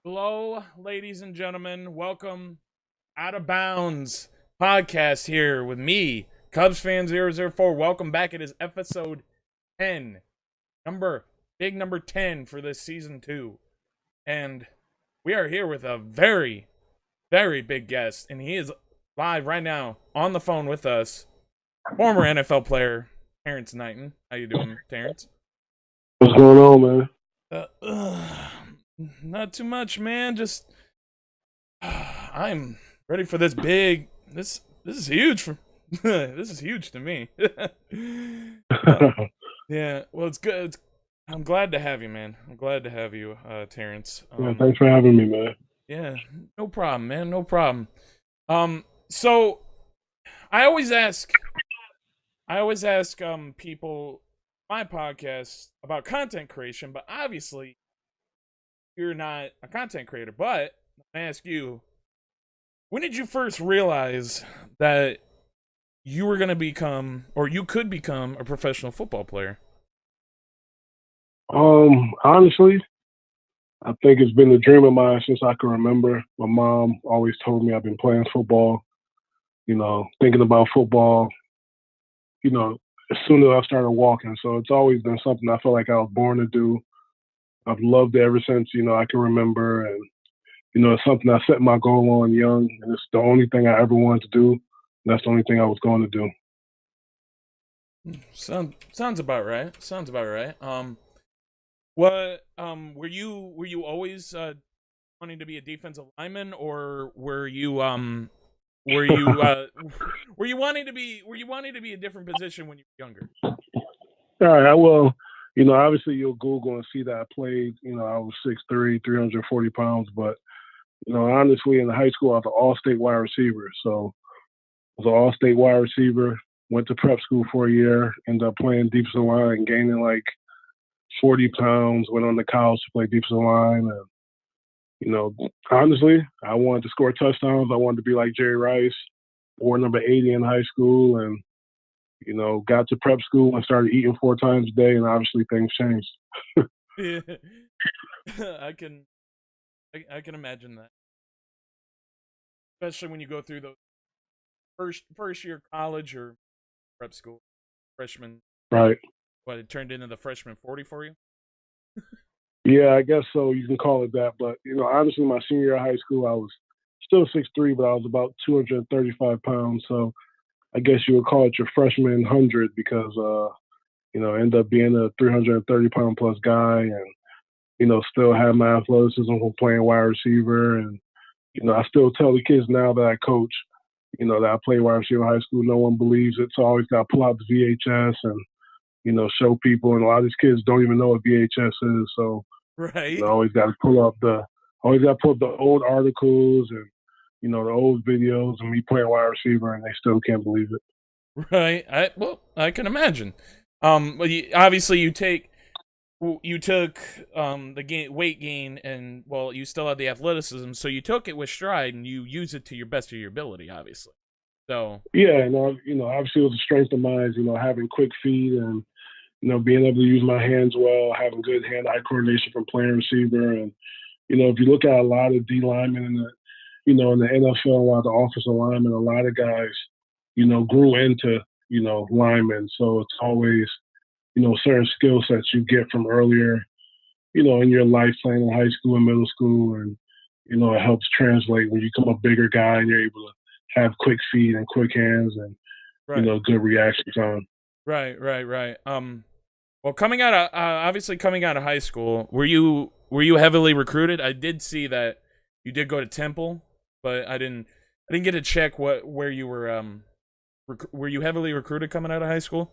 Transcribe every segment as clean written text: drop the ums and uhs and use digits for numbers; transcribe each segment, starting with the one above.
Hello, ladies and gentlemen. Welcome Out of Bounds podcast here with me, Cubs fan 004. Welcome back. It is episode 10, number 10 for this season 2. And we are here with a very, very big guest. And he is live right now on the phone with us. Former NFL player, Terrance Knighton. How you doing, Terrance? What's going on, man? Not too much, man. Just I'm ready for this big. This is huge for. This is huge to me. Yeah. Well, it's good. I'm glad to have you, man. I'm glad to have you, Terrance. Yeah, thanks for having me, man. Yeah. No problem, man. No problem. So I always ask. People my podcast about content creation, but obviously you're not a content creator. But I ask you, when did you first realize that you were going to become, or you could become, a professional football player? Honestly, I think it's been a dream of mine since I can remember. My mom always told me I've been playing football, thinking about football, you know, as soon as I started walking. So it's always been something I feel like I was born to do. I've loved it ever since, I can remember. And, it's something I set my goal on young. And it's the only thing I ever wanted to do. And that's the only thing I was going to do. Sounds about right. Sounds about right. What were you always wanting to be a defensive lineman, or were you were you wanting to be a different position when you were younger? All right. Well, obviously you'll Google and see that I played. I was 6'3", 340 pounds. But, honestly, in high school, I was an all-state wide receiver. So I was an all-state wide receiver, went to prep school for a year, ended up playing defensive line, gaining like 40 pounds, went on the college to play defensive line. And, honestly, I wanted to score touchdowns. I wanted to be like Jerry Rice, wore number 80 in high school. And got to prep school and started eating 4 times a day, and obviously things changed. Yeah. I can I can imagine that, especially when you go through the first year college or prep school, freshman. Right. What, it turned into the freshman 40 for you? Yeah, I guess so. You can call it that. But, honestly, my senior year of high school, I was still 6'3", but I was about 235 pounds. So I guess you would call it your freshman 100 because, I ended up being a 330-pound plus guy and, still have my athleticism from playing wide receiver. And, I still tell the kids now that I coach, that I play wide receiver in high school. No one believes it. So I always got to pull out the VHS and, show people. And a lot of these kids don't even know what VHS is. So, Right. always got to pull up the old articles and, the old videos and me playing wide receiver, and they still can't believe it. Right. I can imagine. Well, obviously you took the weight gain, and well, you still had the athleticism, so you took it with stride and you use it to your best of your ability, obviously. So Yeah, and obviously it was a strength of mine. Having quick feet and being able to use my hands well, having good hand-eye coordination from playing receiver, and if you look at a lot of D linemen in the in the NFL, a lot of the offensive linemen, a lot of guys, grew into linemen. So it's always certain skill sets you get from earlier, in your life playing in high school and middle school, and it helps translate when you become a bigger guy and you're able to have quick feet and quick hands and right, good reaction time. right. Well, obviously coming out of high school, were you heavily recruited? I did see that you did go to Temple, but I didn't get to check where you were you heavily recruited coming out of high school?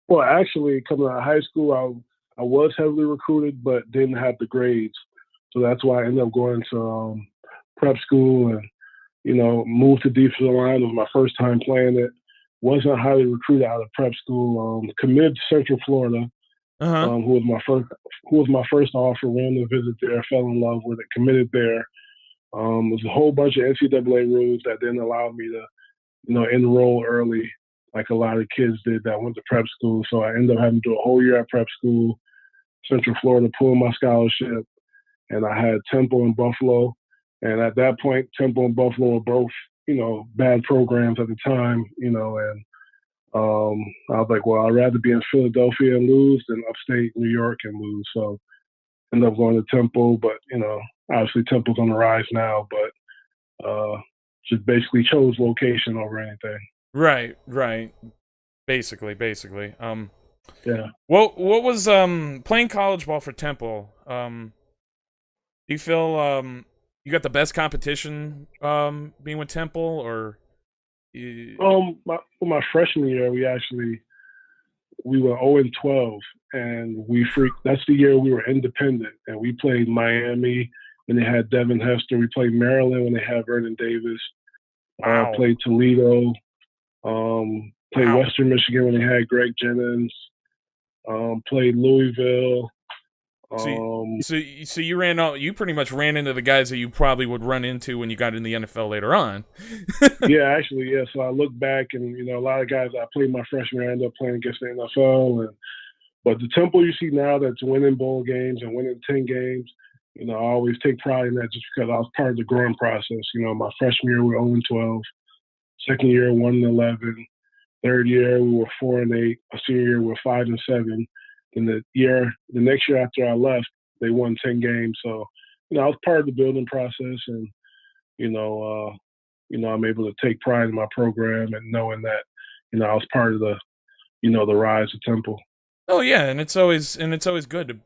Well, actually, coming out of high school, I was heavily recruited, but didn't have the grades, so that's why I ended up going to prep school and moved to defensive line. It was my first time playing it. Wasn't highly recruited out of prep school. Committed to Central Florida, Uh huh. who was my first offer. Went on a visit there, fell in love with it, committed there. There's a whole bunch of NCAA rules that didn't allow me to, enroll early like a lot of kids did that went to prep school. So I ended up having to do a whole year at prep school, Central Florida, pulling my scholarship. and I had Temple and Buffalo. And at that point, Temple and Buffalo were both, bad programs at the time, and I was like, well, I'd rather be in Philadelphia and lose than upstate New York and lose. So ended up going to Temple, but obviously Temple's on the rise now, but just basically chose location over anything. Right. Basically. Yeah. What was playing college ball for Temple? Do you feel you got the best competition being with Temple, or My freshman year, we were 0-12, and that's the year we were independent, and we played Miami when they had Devin Hester. We played Maryland when they had Vernon Davis. wow. Played Toledo. Played Wow. Western Michigan when they had Greg Jennings. Played Louisville. So, Um, so you ran out. You pretty much ran into the guys that you probably would run into when you got in the NFL later on. yeah, actually, yeah. So I look back, and a lot of guys I played my freshman year ended up playing against the NFL, but the Temple you see now that's winning bowl games and winning 10 games, I always take pride in that just because I was part of the growing process. My freshman year we were 0-12, second year 1-11, third year we were 4-8, a senior year we were 5-7. And the next year after I left, they won 10 games. So, I was part of the building process, and I'm able to take pride in my program and knowing that, I was part of the rise of Temple. Oh yeah, and it's always good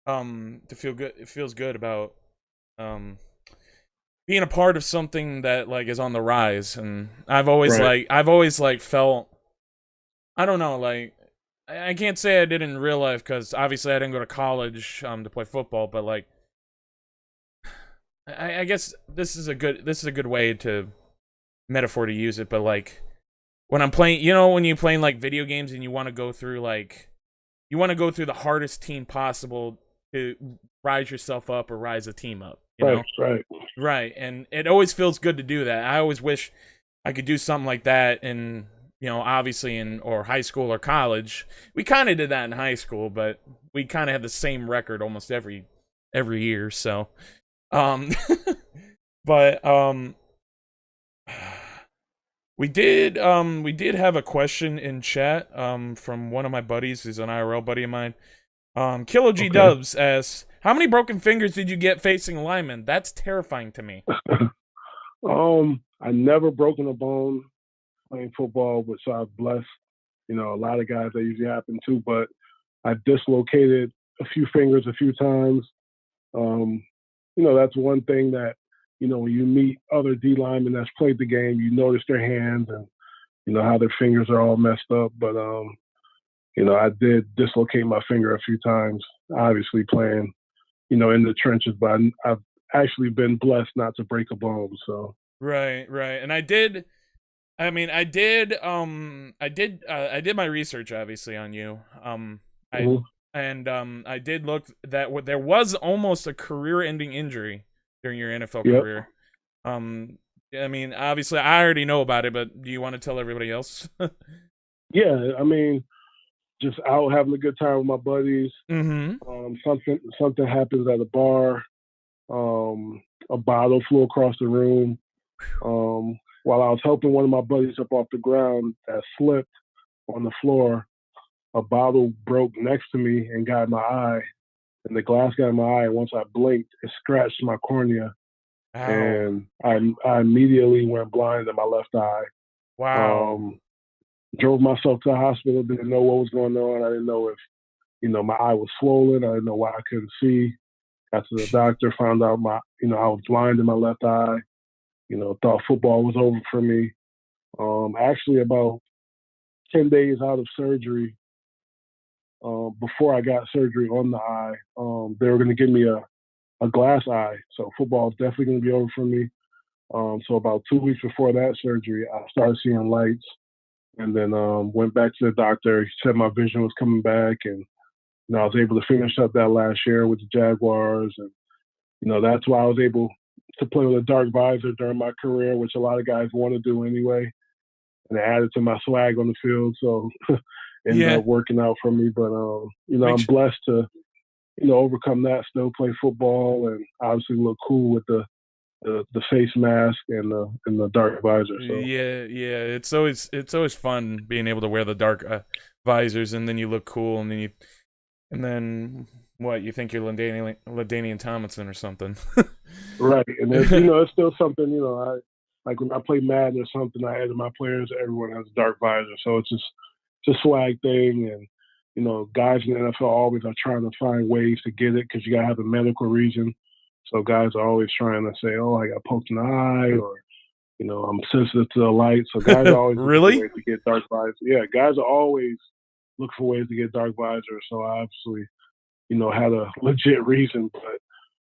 to feel good. It feels good about um being a part of something that like is on the rise. And Right. I've always like felt, I don't know, like I can't say I did in real life because obviously I didn't go to college to play football, but like I guess this is a good way to metaphor to use it. But like when I'm playing, when you're playing like video games and you want to go through the hardest team possible to rise yourself up or rise a team up, Right. Right. And it always feels good to do that. I always wish I could do something like that in, obviously in or high school or college. We kind of did that in high school, but we kind of had the same record almost every year. So, um, but we did have a question in chat from one of my buddies. He's an IRL buddy of mine. Kilo G Okay. Dubs asks, how many broken fingers did you get facing linemen? That's terrifying to me. I never broken a bone playing football, which I was blessed. A lot of guys that usually happen to, but I dislocated a few fingers a few times. That's one thing that, when you meet other D linemen that's played the game, you notice their hands and, how their fingers are all messed up. But, I did dislocate my finger a few times, obviously playing, in the trenches, but I've actually been blessed not to break a bone. So. Right. And I did. I mean, I did my research obviously on you. I Mhm. and I did look that there was almost a career-ending injury during your NFL Yep. career. I mean, obviously, I already know about it, but do you want to tell everybody else? Yeah. I mean, just out having a good time with my buddies. Mm-hmm. Something happens at a bar. A bottle flew across the room. While I was helping one of my buddies up off the ground that slipped on the floor, a bottle broke next to me and got in my eye. And the glass got in my eye. And once I blinked, it scratched my cornea. Ow. And I immediately went blind in my left eye. Wow. Um, Drove myself to the hospital, didn't know what was going on. I didn't know if, my eye was swollen. I didn't know why I couldn't see. Got to the doctor, found out I was blind in my left eye. Thought football was over for me. Actually, about 10 days out of surgery, before I got surgery on the eye, they were going to give me a glass eye. So football is definitely going to be over for me. So about 2 weeks before that surgery, I started seeing lights, and then went back to the doctor. He said my vision was coming back, and I was able to finish up that last year with the Jaguars, and that's why I was able to play with a dark visor during my career, which a lot of guys want to do anyway, and it added to my swag on the field. So ended Yeah. up working out for me. But I'm Makes blessed to overcome that, still play football, and obviously look cool with the face mask and the dark visor. So Yeah. It's always fun being able to wear the dark visors, and then you look cool, and then what? You think you're Ladainian Tomlinson or something? right, and it's it's still something I like when I play Madden or something. I add to my players, everyone has a dark visor, so it's a swag thing, and guys in the NFL always are trying to find ways to get it because you gotta have a medical reason. So guys are always trying to say, "Oh, I got poked in the eye," or I'm sensitive to the light. So guys are always looking for Really? ways to get dark visor. Yeah, guys are always looking for ways to get dark visor. So I obviously, had a legit reason, but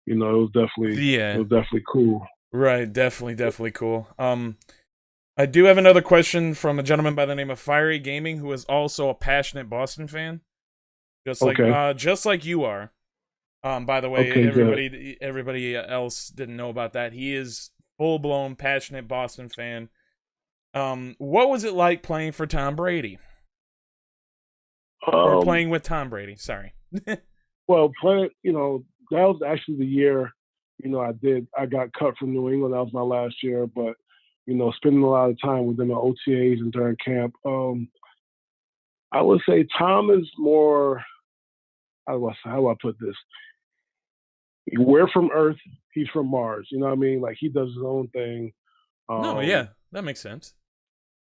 it Yeah. was definitely cool. Right. Definitely cool. I do have another question from a gentleman by the name of Fiery Gaming, who is also a passionate Boston fan, Okay. just like you are. By the way, Okay, good. everybody else didn't know about that. He is full blown passionate Boston fan. What was it like playing for Tom Brady or Um, playing with Tom Brady? Sorry. well, that was actually the year, I got cut from New England. That was my last year, but, spending a lot of time within the OTAs and during camp. I would say Tom is more, how do I put this? We're from Earth, he's from Mars. You know what I mean? Like he does his own thing. No, Um, yeah, that makes sense.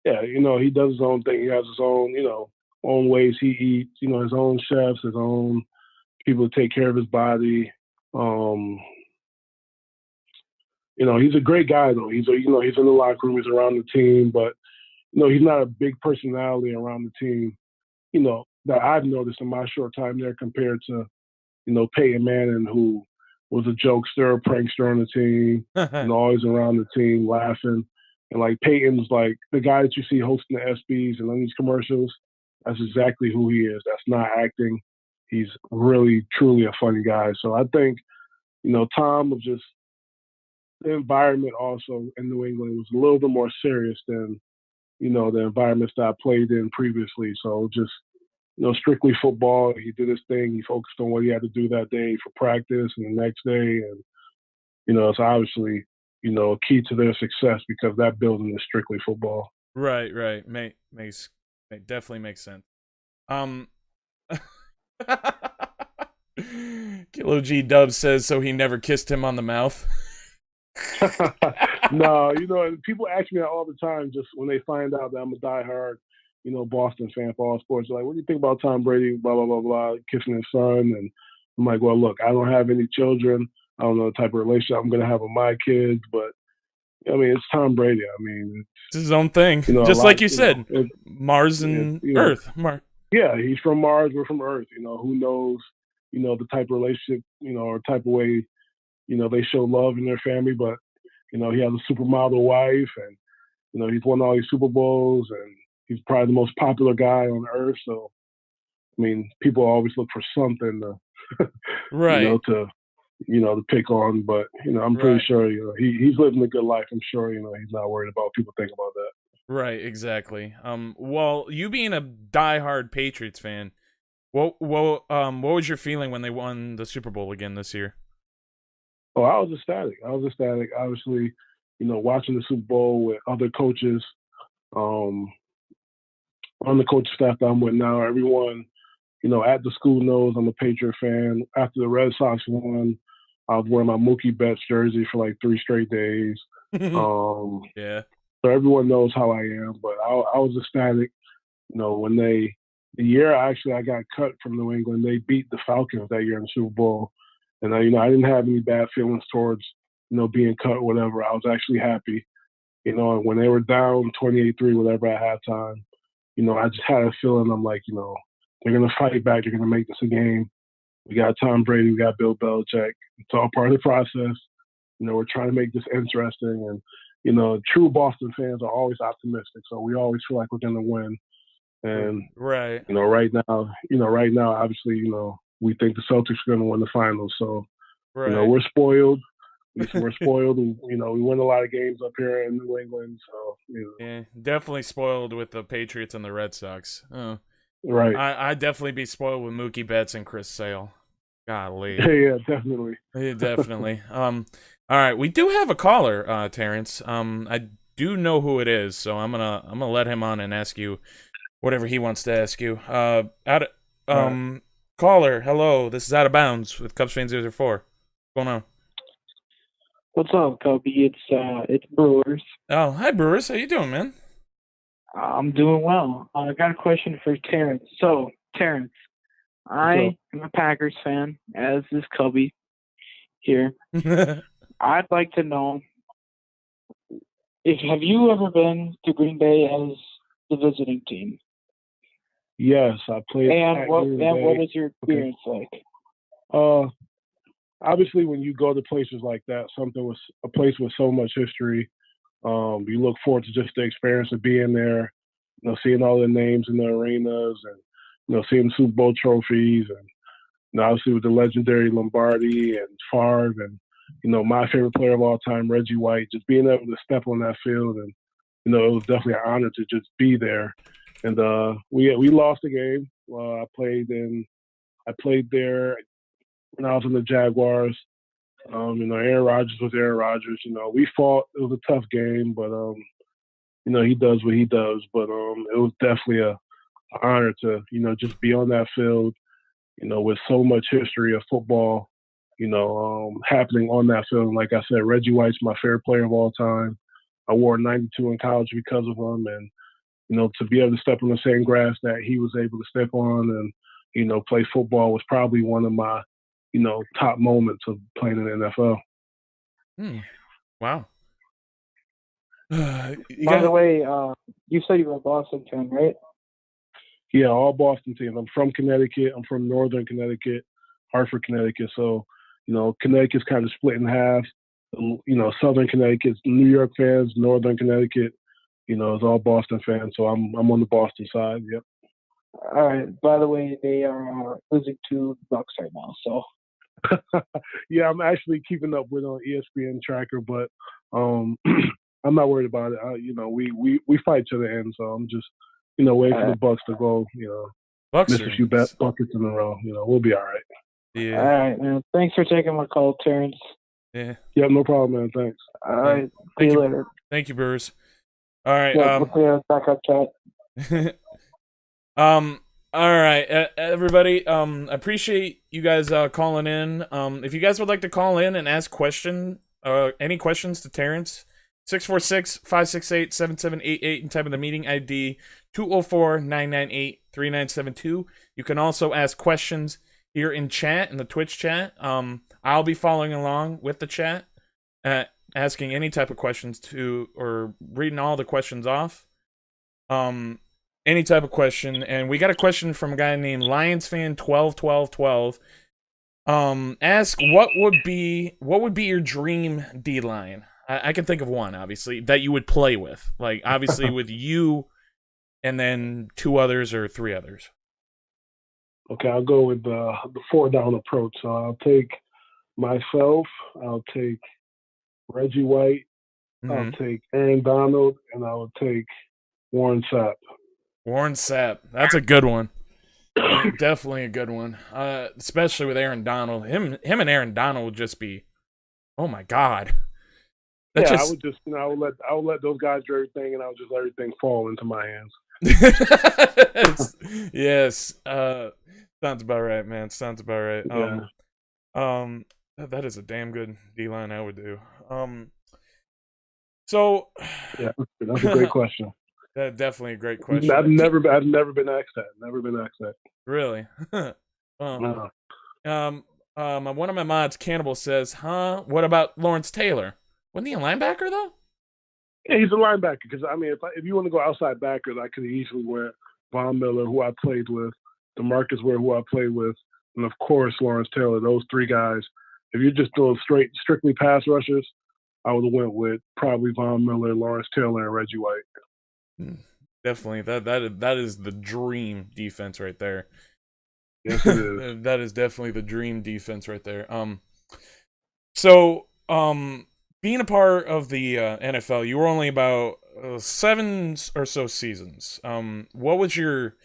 yeah, he does his own thing. He has his own ways he eats. His own chefs, his own people to take care of his body. Um, he's a great guy though. He's in the locker room, he's around the team, but he's not a big personality around the team. That I've noticed in my short time there compared to Peyton Manning, who was a jokester, prankster on the team, always around the team laughing. And like Peyton's like the guy that you see hosting the SBs and on these commercials. That's exactly who he is. That's not acting. He's really, truly a funny guy. So I think, Tom was just the environment also in New England was a little bit more serious than, the environments that I played in previously. So just strictly football. He did his thing. He focused on what he had to do that day for practice and the next day. And, it's obviously, a key to their success because that building is strictly football. Right. Definitely makes sense. Um, Kilo G Dub says so he never kissed him on the mouth. No, and people ask me that all the time just when they find out that I'm a diehard, Boston fan for all sports. They're like, what do you think about Tom Brady, blah, blah, blah, blah, kissing his son? And I'm like, well, look, I don't have any children. I don't know the type of relationship I'm going to have with my kids, but I mean, it's Tom Brady. I mean, It's his own thing, a just lot, like you said. Mars it, and Earth. yeah, he's from Mars, we're from Earth. Who knows, the type of relationship, or type of way, they show love in their family. But, he has a supermodel wife and, he's won all these Super Bowls and he's probably the most popular guy on earth. So, I mean, people always look for something to, Right. to pick on. But, I'm pretty Right. sure, he's living a good life. I'm sure, he's not worried about people thinking about that. Right, exactly. Well, you being a diehard Patriots fan, what was your feeling when they won the Super Bowl again this year? Oh, I was ecstatic. Obviously, watching the Super Bowl with other coaches, um, on the coaching staff that I'm with now, everyone, at the school knows I'm a Patriot fan. After the Red Sox won, I was wearing my Mookie Betts jersey for like 3 straight days. Um, Yeah. so everyone knows how I am, but I was ecstatic. When the year I got cut from New England, they beat the Falcons that year in the Super Bowl. And I didn't have any bad feelings towards, being cut or whatever. I was actually happy. And when they were down 28-3, whatever at halftime, I just had a feeling I'm like, they're gonna fight back, they're gonna make this a game. We got Tom Brady, we got Bill Belichick. It's all part of the process. We're trying to make this interesting and true Boston fans are always optimistic. So we always feel like we're gonna win. And Right. right now, obviously, we think the Celtics are going to win the finals. So, Right. we're spoiled. We're spoiled. We win a lot of games up here in New England. So, Yeah, definitely spoiled with the Patriots and the Red Sox. Oh, right. I'd definitely be spoiled with Mookie Betts and Chris Sale. Golly. Yeah, definitely. Yeah, definitely. All right, we do have a caller, Terrance. I do know who it is, so I'm gonna let him on and ask you whatever he wants to ask you. All right. Caller, hello. This is Out of Bounds with Cubs Fan 004. What's going on? What's up, Cubby? It's Brewers. Oh, hi Brewers. How you doing, man? I'm doing well. I got a question for Terrence. So, Terrence, What's up? I am a Packers fan, as is Cubby here. I'd like to know if have you ever been to Green Bay as the visiting team, Yes, I played and at what Green and what Bay. was your Okay. experience like? Uh, Obviously, when you go to places like that, something with a place with so much history, you look forward to just the experience of being there. Seeing all the names in the arenas, and seeing Super Bowl trophies, and obviously with the legendary Lombardi and Favre, and my favorite player of all time, Reggie White. Just being able to step on that field, and it was definitely an honor to just be there. And we lost the game. I played there when I was in the Jaguars. Aaron Rodgers was Aaron Rodgers. We fought. It was a tough game, but he does what he does. But it was definitely a honor to just be on that field. With so much history of football, happening on that field. And like I said, Reggie White's my favorite player of all time. I wore 92 in college because of him, and to be able to step on the same grass that he was able to step on, and play football was probably one of my top moments of playing in the NFL. Wow. By the way, you said you were a Boston fan, right? Yeah, all Boston teams. I'm from Connecticut. I'm from Northern Connecticut, Hartford, Connecticut. So, Connecticut's kind of split in half. Southern Connecticut's New York fans, Northern Connecticut, is all Boston fans. So I'm on the Boston side. Yep. All right. By the way, they are losing to the Bucks right now. So, Yeah, I'm actually keeping up with on ESPN tracker, but I'm not worried about it. We fight to the end, so I'm just waiting for the Bucks to go. Bucks Miss are a few buckets in a row. We'll be all right. all yeah, right, man. Thanks for taking my call, Terrence. yeah. Yeah, no problem, man. Thanks. All Yeah. right. See Thank you you. later. Thank you, Brewers. All right. Yeah, we'll see you back up chat. Um. All right, everybody. Appreciate you guys calling in. If you guys would like to call in and ask any questions to Terrance, 646-568-7788 and type in the meeting ID 204-998-3972. You can also ask questions here in chat, in the Twitch chat. I'll be following along with the chat, asking any type of questions or reading all the questions off. Any type of question, and we got a question from a guy named LionsFan121212. Ask what would be your dream D line? I can think of one, obviously, that you would play with, like obviously with you, and then two others or three others. Okay, I'll go with the 4-down approach. So I'll take myself. I'll take Reggie White. I'll take Aaron Donald, and I will take Warren Sapp. Warren Sapp, that's a good one. Definitely a good one. Especially with Aaron Donald. Him and Aaron Donald would just be, oh my god. I would just, I would let those guys do everything, and I would just let everything fall into my hands. Yes. Sounds about right, man. Sounds about right. Yeah. That is a damn good D line I would do. So yeah, that's a great question. That's definitely a great question. I've never been asked that. Never been asked that. Really? No. One of my mods, Cannibal, says, "Huh? What about Lawrence Taylor? Wasn't he a linebacker though?" Yeah, he's a linebacker. Because if you want to go outside backers, I could easily wear Von Miller, who I played with, DeMarcus Ware, who I played with, and of course Lawrence Taylor. Those three guys. If you're just doing strictly pass rushers, I would have went with probably Von Miller, Lawrence Taylor, and Reggie White. Definitely, that is the dream defense right there. Yes, it is. That is definitely the dream defense right there. So being a part of the NFL, you were only about 7 or so seasons. What was your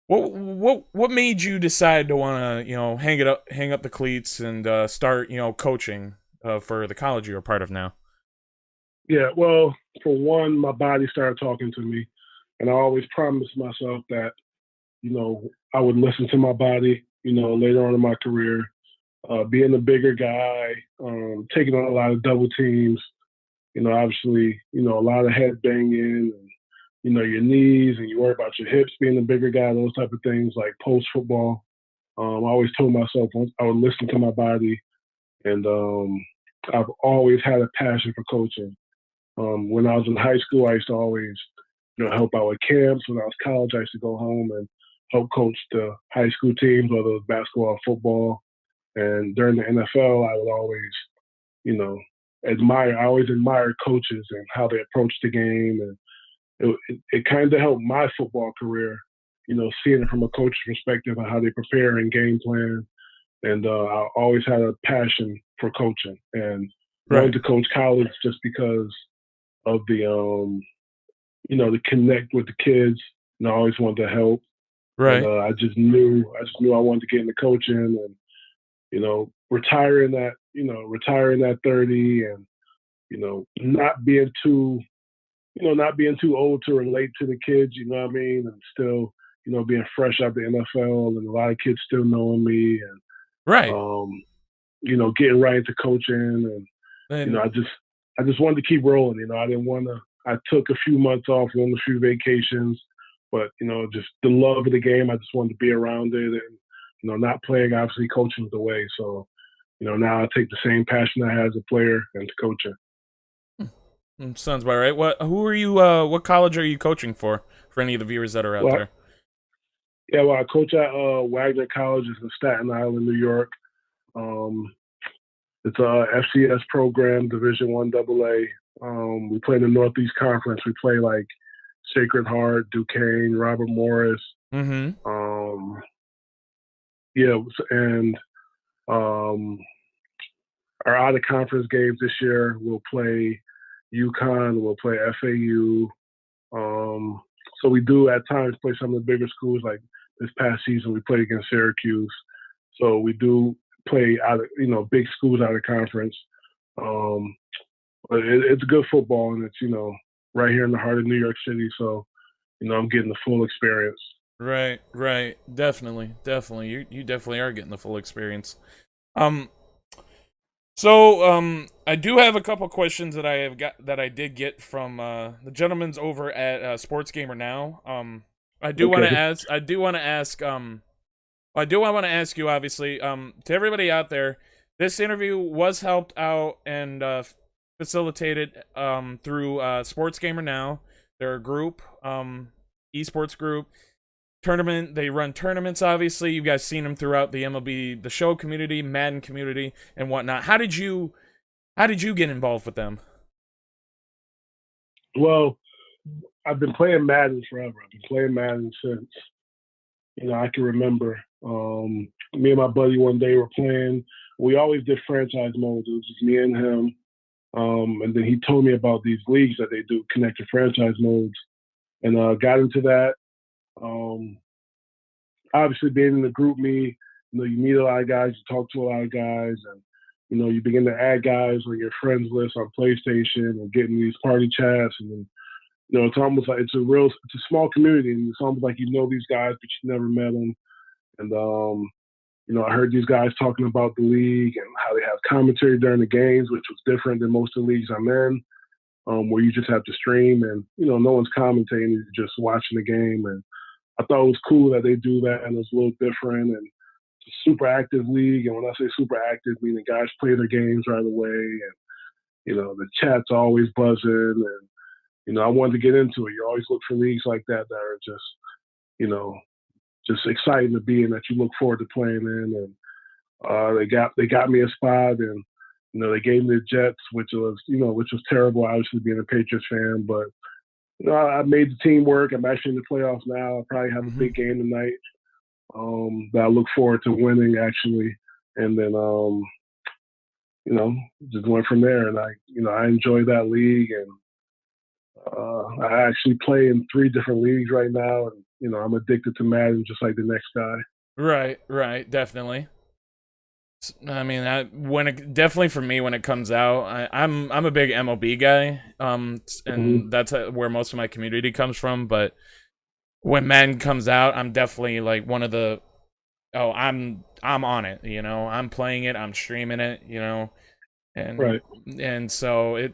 What made you decide to want to hang up the cleats and start coaching for the college you're a part of now? Yeah, well, for one, my body started talking to me, and I always promised myself that I would listen to my body. Later on in my career, being a bigger guy, taking on a lot of double teams. Obviously, a lot of head banging and your knees, and you worry about your hips being a bigger guy, those type of things like post football. I always told myself I would listen to my body, and I've always had a passion for coaching. When I was in high school, I used to always, help out with camps. When I was college, I used to go home and help coach the high school teams, whether it was basketball or football. And during the NFL, I would always, you know, I always admired coaches and how they approach the game. And it kind of helped my football career, seeing it from a coach's perspective and how they prepare and game plan. And I always had a passion for coaching and wanted Right, to coach college just because of the to connect with the kids. And I always wanted to help. And right, I just knew I wanted to get into coaching and retiring at 30 and not being too old to relate to the kids. You know what I mean? And still being fresh out the NFL and a lot of kids still knowing me and right. um, getting right into coaching and you know, And I just wanted to keep rolling. I didn't want to. I took a few months off, went on a few vacations, but just the love of the game. I just wanted to be around it, and not playing. Obviously, coaching was the way. So now I take the same passion I had as a player into coaching. sounds about right. Who are you? What college are you coaching for? For any of the viewers that are out Well, there. yeah, well, I coach at Wagner College. It's in Staten Island, New York. Um, it's a FCS program, Division One AA. We play in the Northeast Conference. We play like Sacred Heart, Duquesne, Robert Morris. Mm-hmm. Um, yeah, and um, our out of conference games this year, we'll play UConn, we'll play FAU. So we do at times play some of the bigger schools. Like this past season, we played against Syracuse. So we do play out of big schools out of conference. Um, but it's good football, and it's right here in the heart of New York City. So I'm getting the full experience. Right, right. Definitely, definitely. You definitely are getting the full experience. Um, I do have a couple questions that I did get from the gentleman's over at Sports Gamer Now. Okay. I do want to ask you, obviously, to everybody out there, this interview was helped out and facilitated through Sports Gamer Now. They're a group, esports group tournament. They run tournaments. Obviously, you guys seen them throughout the MLB, the show community, Madden community, and whatnot. How did you get involved with them? Well, I've been playing Madden forever. I've been playing Madden since I can remember. Me and my buddy one day were playing. We always did franchise modes. It was just me and him. And then he told me about these leagues that they do, connected franchise modes, and got into that. Um, Obviously, being in the group me, you meet a lot of guys, you talk to a lot of guys, and you begin to add guys on your friends list on PlayStation and getting these party chats, and it's almost like it's a small community, and it's almost like these guys, but you never met them. And I heard these guys talking about the league and how they have commentary during the games, which was different than most of the leagues I'm in, where you just have to stream and no one's commentating, you're just watching the game. And I thought it was cool that they do that, and it's a little different and it's a super active league. And when I say super active, meaning guys play their games right away, and the chat's always buzzing. And I wanted to get into it. You always look for leagues like that are just you know just exciting to be in, that you look forward to playing in. And they got me a spot, and they gave me the Jets, which was terrible. Obviously, being a Patriots fan, but I made the team work. I'm actually in the playoffs now. I'll probably have a Mm-hmm. big game tonight that I look forward to winning, actually. And then, just went from there. And I enjoy that league. And I actually play in 3 different leagues right now. And I'm addicted to Madden just like the next guy. Right, definitely. I mean, definitely for me when it comes out, I'm a big MLB guy, and that's where most of my community comes from. But when Madden comes out, I'm definitely like one of the I'm on it, I'm playing it, I'm streaming it, and Right. and so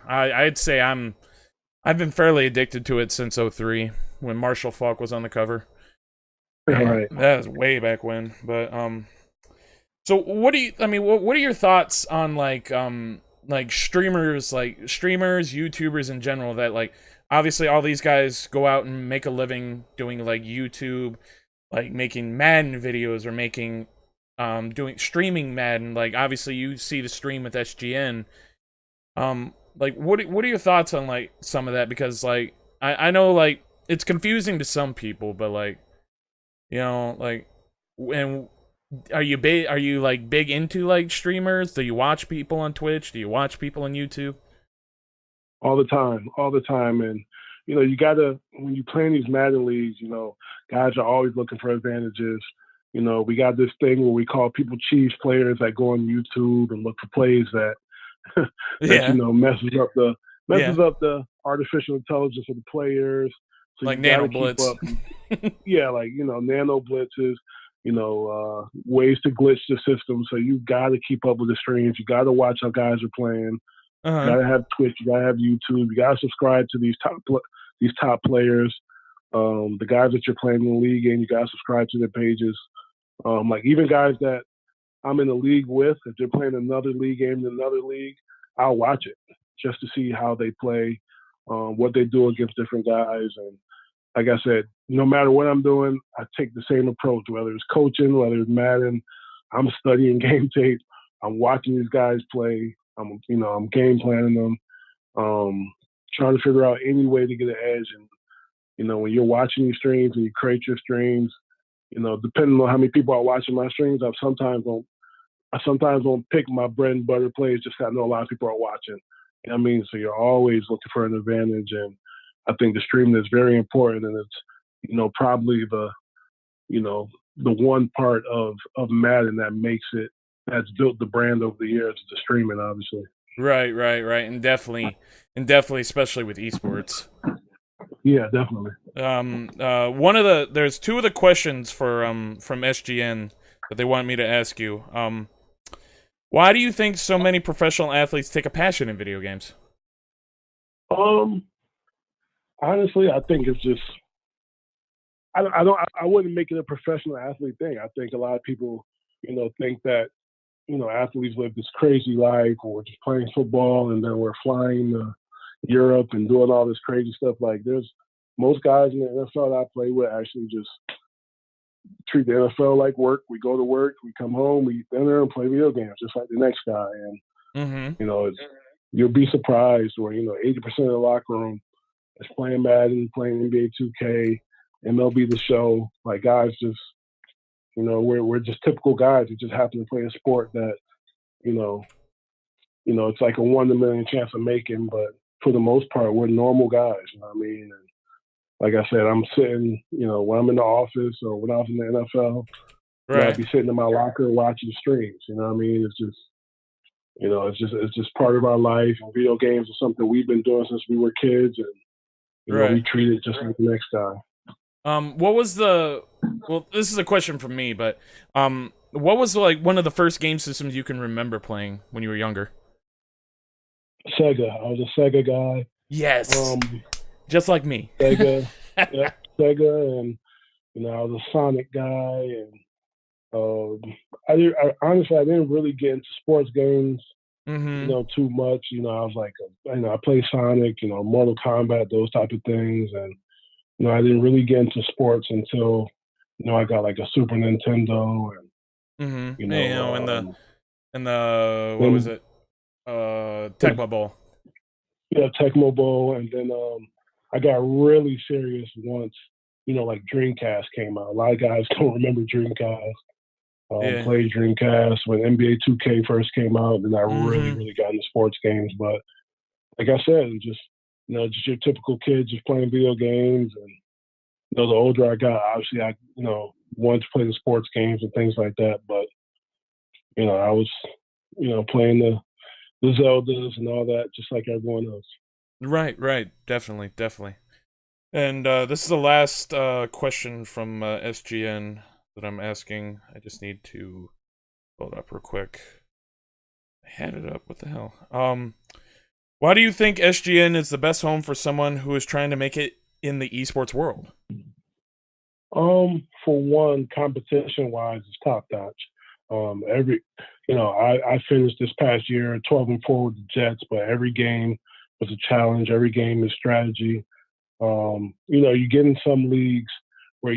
I'd say I've been fairly addicted to it since '03 when Marshall Faulk was on the cover. Man, Right. that was way back when. But so what do you? I mean, what are your thoughts on like streamers, YouTubers in general that like obviously all these guys go out and make a living doing like YouTube, like making Madden videos or making doing streaming Madden. Like obviously you see the stream with SGN. Like what are your thoughts on like some of that? Because like I know like it's confusing to some people, but like like and are you like big into like streamers? Do you watch people on Twitch? Do you watch people on YouTube? All the time. And you gotta, when you play in these Madden leagues, guys are always looking for advantages. We got this thing where we call people cheese players that go on YouTube and look for plays that Yeah. messes up the Yeah. artificial intelligence of the players. So Like you nano gotta keep blitz. up. Yeah, like nano blitzes, ways to glitch the system. So you gotta keep up with the streams. You gotta watch how guys are playing. You gotta have Twitch. You gotta have YouTube. You gotta subscribe to these top players. The guys that you're playing in the league, and you gotta subscribe to their pages. Like even guys that I'm in a league with, if they're playing another league game in another league, I'll watch it just to see how they play, what they do against different guys. And like I said, no matter what I'm doing, I take the same approach, whether it's coaching, whether it's Madden. I'm studying game tape. I'm watching these guys play. I'm game planning them, trying to figure out any way to get an edge. And, when you're watching these streams and you create your streams, depending on how many people are watching my streams, I sometimes won't pick my bread and butter plays just 'cause I know a lot of people are watching. You know what I mean? So you're always looking for an advantage. And I think the streaming is very important. And it's, probably the one part of Madden that's built the brand over the years, the streaming, obviously. Right. And definitely especially with esports. Yeah, definitely. There's two of the questions from SGN that they want me to ask you. Why do you think so many professional athletes take a passion in video games? Honestly, I think it's just I wouldn't make it a professional athlete thing. I think a lot of people, think that, athletes live this crazy life or we're just playing football and then we're flying to Europe and doing all this crazy stuff. Like there's most guys in the NFL that I play with actually just treat the NFL like work. We go to work, we come home, we eat dinner and play video games just like the next guy. And, you'll be surprised where, 80% of the locker room is playing Madden, playing NBA 2K, MLB The Show. Like guys just, we're just typical guys who just happen to play a sport that, it's like a 1 in a million chance of making, but for the most part, we're normal guys, you know what I mean? And like I said, I'm sitting, when I'm in the office or when I was in the NFL, I'd be sitting in my locker watching the streams, you know what I mean? It's just, it's just part of our life. And video games are something we've been doing since we were kids, and we treat it just like the next guy. What was well, this is a question from me, but what was like one of the first game systems you can remember playing when you were younger? Sega. I was a Sega guy. Yes. Just like me. Sega. Yeah, Sega, and I was a Sonic guy, and honestly I didn't really get into sports games, too much. I was like, I play Sonic, Mortal Kombat, those type of things, and I didn't really get into sports until I got like a Super Nintendo, and and the what was it? Tecmo Bowl. Yeah, Tecmo Bowl, and then I got really serious once like Dreamcast came out. A lot of guys don't remember Dreamcast. Played Dreamcast when NBA 2K first came out, and I really got into sports games. But like I said, just just your typical kid just playing video games, and the older I got, obviously I wanted to play the sports games and things like that. But I was playing the Zeldas and all that, just like everyone else. Right. Definitely. And this is the last question from SGN that I'm asking. I just need to pull it up real quick. I had it up. What the hell? Why do you think SGN is the best home for someone who is trying to make it in the esports world? For one, competition wise, it's top notch. I finished this past year 12-4 with the Jets, but every game was a challenge. Every game is strategy. You get in some leagues where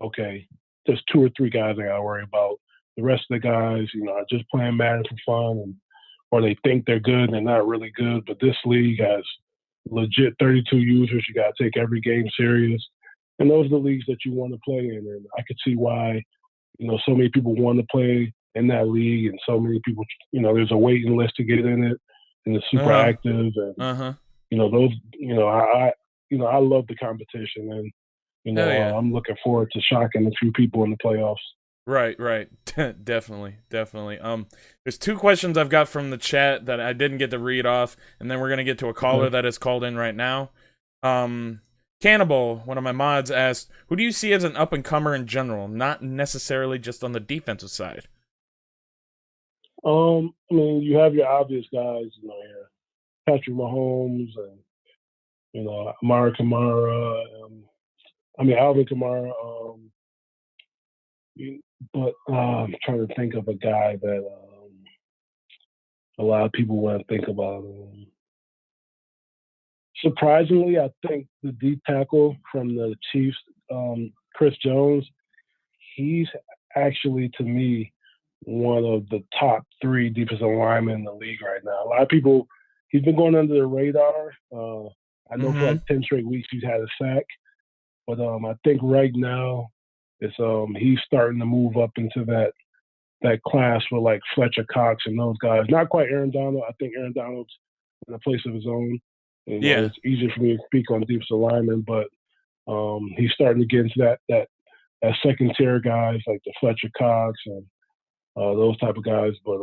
okay, there's 2 or 3 guys I got to worry about. The rest of the guys, are just playing Madden for fun, or they think they're good and they're not really good. But this league has legit 32 users. You got to take every game serious. And those are the leagues that you want to play in. And I could see why, so many people want to play in that league, and so many people, there's a waiting list to get in it, and it's super active. And those, I love the competition, and I'm looking forward to shocking a few people in the playoffs. Right. Definitely. There's 2 questions I've got from the chat that I didn't get to read off, and then we're gonna get to a caller that is called in right now. Cannibal, one of my mods, asked, who do you see as an up-and-comer in general, not necessarily just on the defensive side? You have your obvious guys, your Patrick Mahomes and, Amari Kamara, Alvin Kamara. But I'm trying to think of a guy that a lot of people want to think about. Surprisingly, I think the deep tackle from the Chiefs, Chris Jones, he's actually, to me, one of the top 3 defensive linemen in the league right now. A lot of people, he's been going under the radar. I know for like 10 straight weeks he's had a sack. But I think right now it's he's starting to move up into that class with like Fletcher Cox and those guys. Not quite Aaron Donald. I think Aaron Donald's in a place of his own. It's easier for me to speak on defensive linemen, but he's starting to get into that second tier guys like the Fletcher Cox and those type of guys. But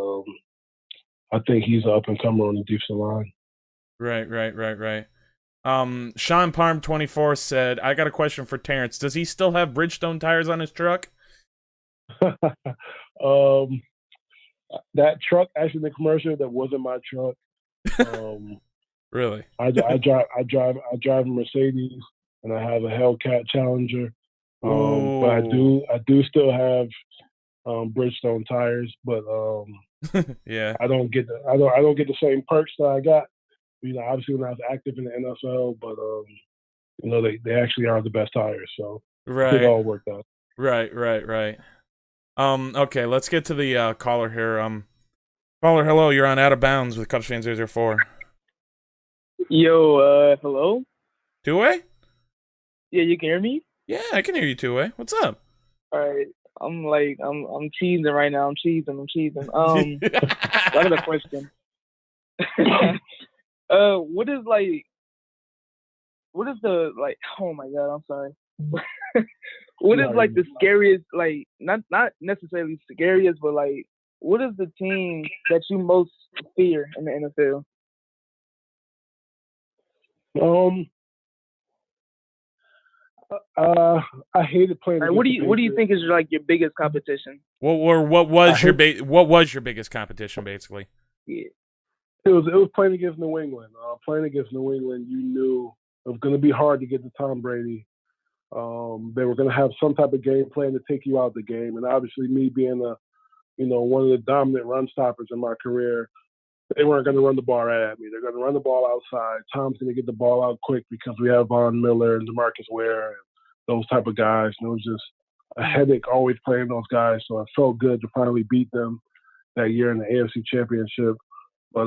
I think he's an up and comer on the defensive line. Right. Sean Parm 24 said, I got a question for Terrance. Does he still have Bridgestone tires on his truck? That truck, actually, the commercial, that wasn't my truck. Really? I drive a Mercedes, and I have a Hellcat Challenger. But I do still have Bridgestone tires, but yeah, I don't get the same perks that I got. Obviously when I was active in the NFL, but they actually are the best tires, so it all worked out. Right. Okay, let's get to the caller here. Caller, hello, you're on Out of Bounds with Cubs Fan 004. Yo, hello? Two-way? Yeah, you can hear me? Yeah, I can hear you, Two-way. What's up? Alright. I'm cheesing right now. I'm cheesing. I got a question. What is the, oh my god, I'm sorry. What is the scariest, not necessarily scariest, but what is the team that you most fear in the NFL? I hated playing. What do you think is your biggest competition? What was your biggest competition, basically? Yeah. It was playing against New England. Playing against New England, you knew it was going to be hard to get to Tom Brady. They were going to have some type of game plan to take you out of the game, and obviously, me being one of the dominant run stoppers in my career, they weren't going to run the ball right at me. They're going to run the ball outside. Tom's going to get the ball out quick because we have Von Miller and DeMarcus Ware and those type of guys. And it was just a headache always playing those guys. So I felt good to finally beat them that year in the AFC Championship. But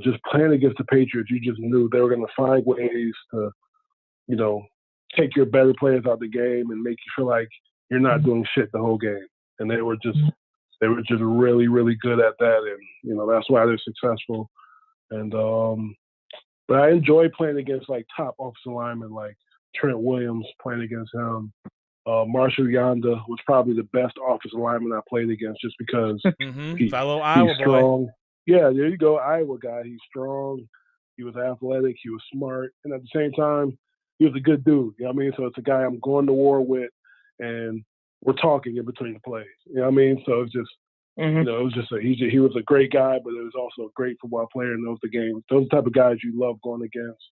just playing against the Patriots, you just knew they were going to find ways to, take your better players out of the game and make you feel like you're not doing shit the whole game. And they were just really, really good at that, and that's why they're successful. And but I enjoy playing against top offensive linemen like Trent Williams playing against him. Marshall Yonda was probably the best offensive lineman I played against just because fellow Iowa he's strong. boy. Yeah, there you go, Iowa guy. He's strong. He was athletic. He was smart. And at the same time, he was a good dude. You know what I mean? So it's a guy I'm going to war with, and we're talking in between the plays. You know what I mean? So it's just, you know, it was just he was a great guy, but it was also a great football player and knows the game. Those are the type of guys you love going against.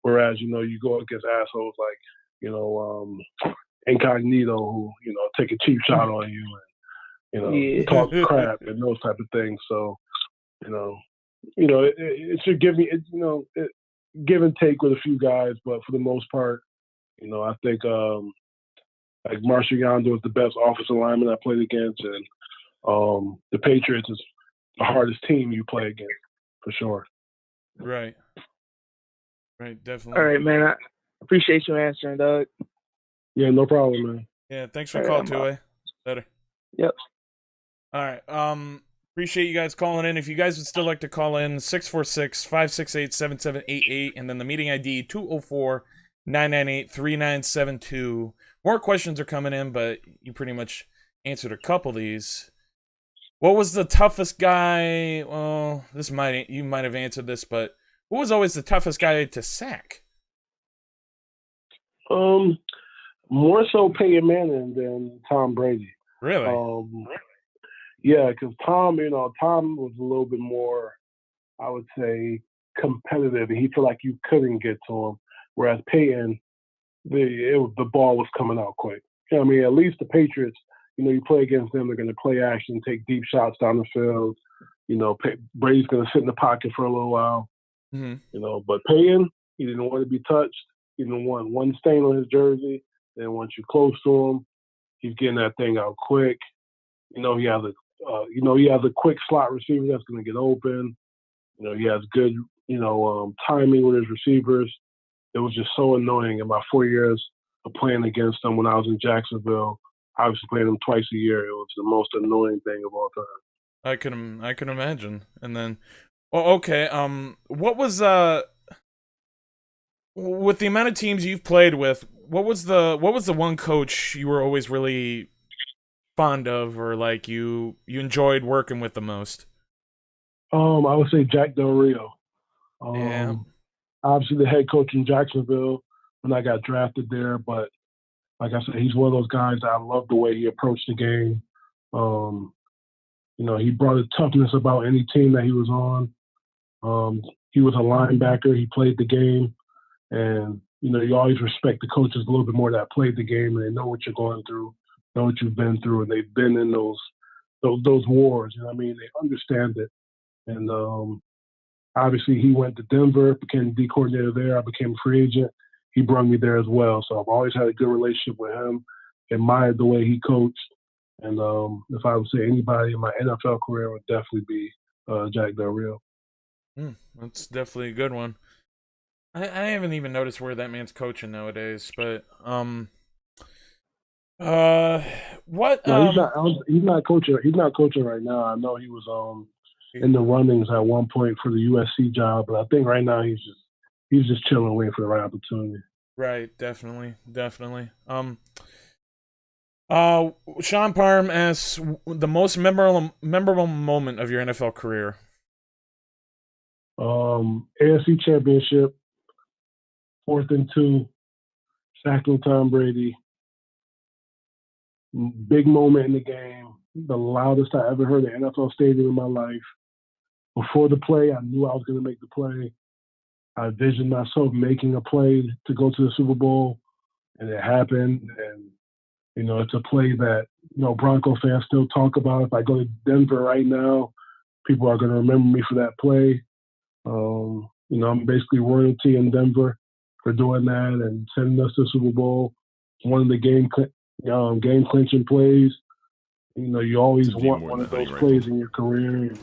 Whereas, you know, you go against assholes like, you know, Incognito who, you know, take a cheap shot on you and, you know, talk crap and those type of things. So, you know, it should give me, give and take with a few guys, but for the most part, you know, I think like Marshall Yonda was the best offensive lineman I played against, and the Patriots is the hardest team you play against for sure. Right, definitely. All right, man. I appreciate you answering, Doug. Yeah, no problem, man. Yeah, thanks for calling, Two-Way. Better. Yep. All right. Appreciate you guys calling in. If you guys would still like to call in, 646-568-7788, and then the meeting ID 204-998-3972. More questions are coming in, but you pretty much answered a couple of these. What was the toughest guy? Well, you might have answered this, but who was always the toughest guy to sack? More so Peyton Manning than Tom Brady. Really? Yeah, because Tom was a little bit more, I would say, competitive, and he felt like you couldn't get to him. Whereas Peyton, the ball was coming out quick. You know what I mean? At least the Patriots, you know, you play against them, they're going to play action, take deep shots down the field. You know, Brady's going to sit in the pocket for a little while. You know, but Peyton, he didn't want to be touched. He didn't want one stain on his jersey. And once you're close to him, he's getting that thing out quick. You know, he has a quick slot receiver that's going to get open. You know, he has good, timing with his receivers. It was just so annoying in my 4 years of playing against him when I was in Jacksonville. Obviously playing him twice a year. It was the most annoying thing of all time. I can imagine. And then, okay. What was with the amount of teams you've played with? What was the one coach you were always really fond of, or like you enjoyed working with the most? I would say Jack Del Rio. Yeah. Obviously the head coach in Jacksonville when I got drafted there, but like I said, he's one of those guys that I love the way he approached the game. You know, he brought a toughness about any team that he was on. He was a linebacker. He played the game. And, you know, you always respect the coaches a little bit more that played the game and they know what you're going through, know what you've been through, and they've been in those wars. You know what I mean? They understand it. And obviously he went to Denver, became D coordinator there. I became a free agent. He brought me there as well. So I've always had a good relationship with him, admired the way he coached. And if I would say anybody in my NFL career, it would definitely be Jack Del Rio. That's definitely a good one. I haven't even noticed where that man's coaching nowadays, but what? No, he's not coaching. He's not coaching right now. I know he was in the runnings at one point for the USC job, but I think right now he's just chilling, waiting for the right opportunity. Right, definitely. Sean Parham asks the most memorable moment of your NFL career. AFC Championship, 4th and 2, sacking Tom Brady. Big moment in the game. The loudest I ever heard an NFL stadium in my life. Before the play, I knew I was going to make the play. I envisioned myself making a play to go to the Super Bowl, and it happened. And, you know, it's a play that, you know, Bronco fans still talk about. If I go to Denver right now, people are going to remember me for that play. You know, I'm basically royalty in Denver for doing that and sending us to the Super Bowl. One of the game clinching plays. You know, you always want one of those plays in your career. And,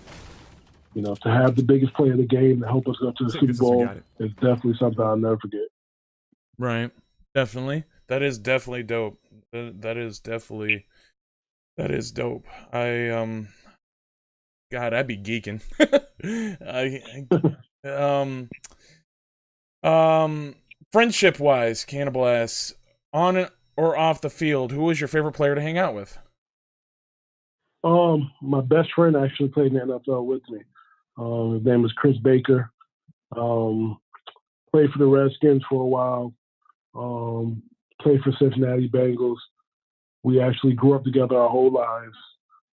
you know, to have the biggest play of the game to help us go to the Super Bowl is definitely something I'll never forget. Right. Definitely. That is definitely dope. That is dope. God, I'd be geeking. Friendship wise, Cannibal asks, on or off the field, who was your favorite player to hang out with? My best friend actually played in the NFL with me. His name was Chris Baker. Um, Played for the Redskins for a while. Played for Cincinnati Bengals. We actually grew up together our whole lives.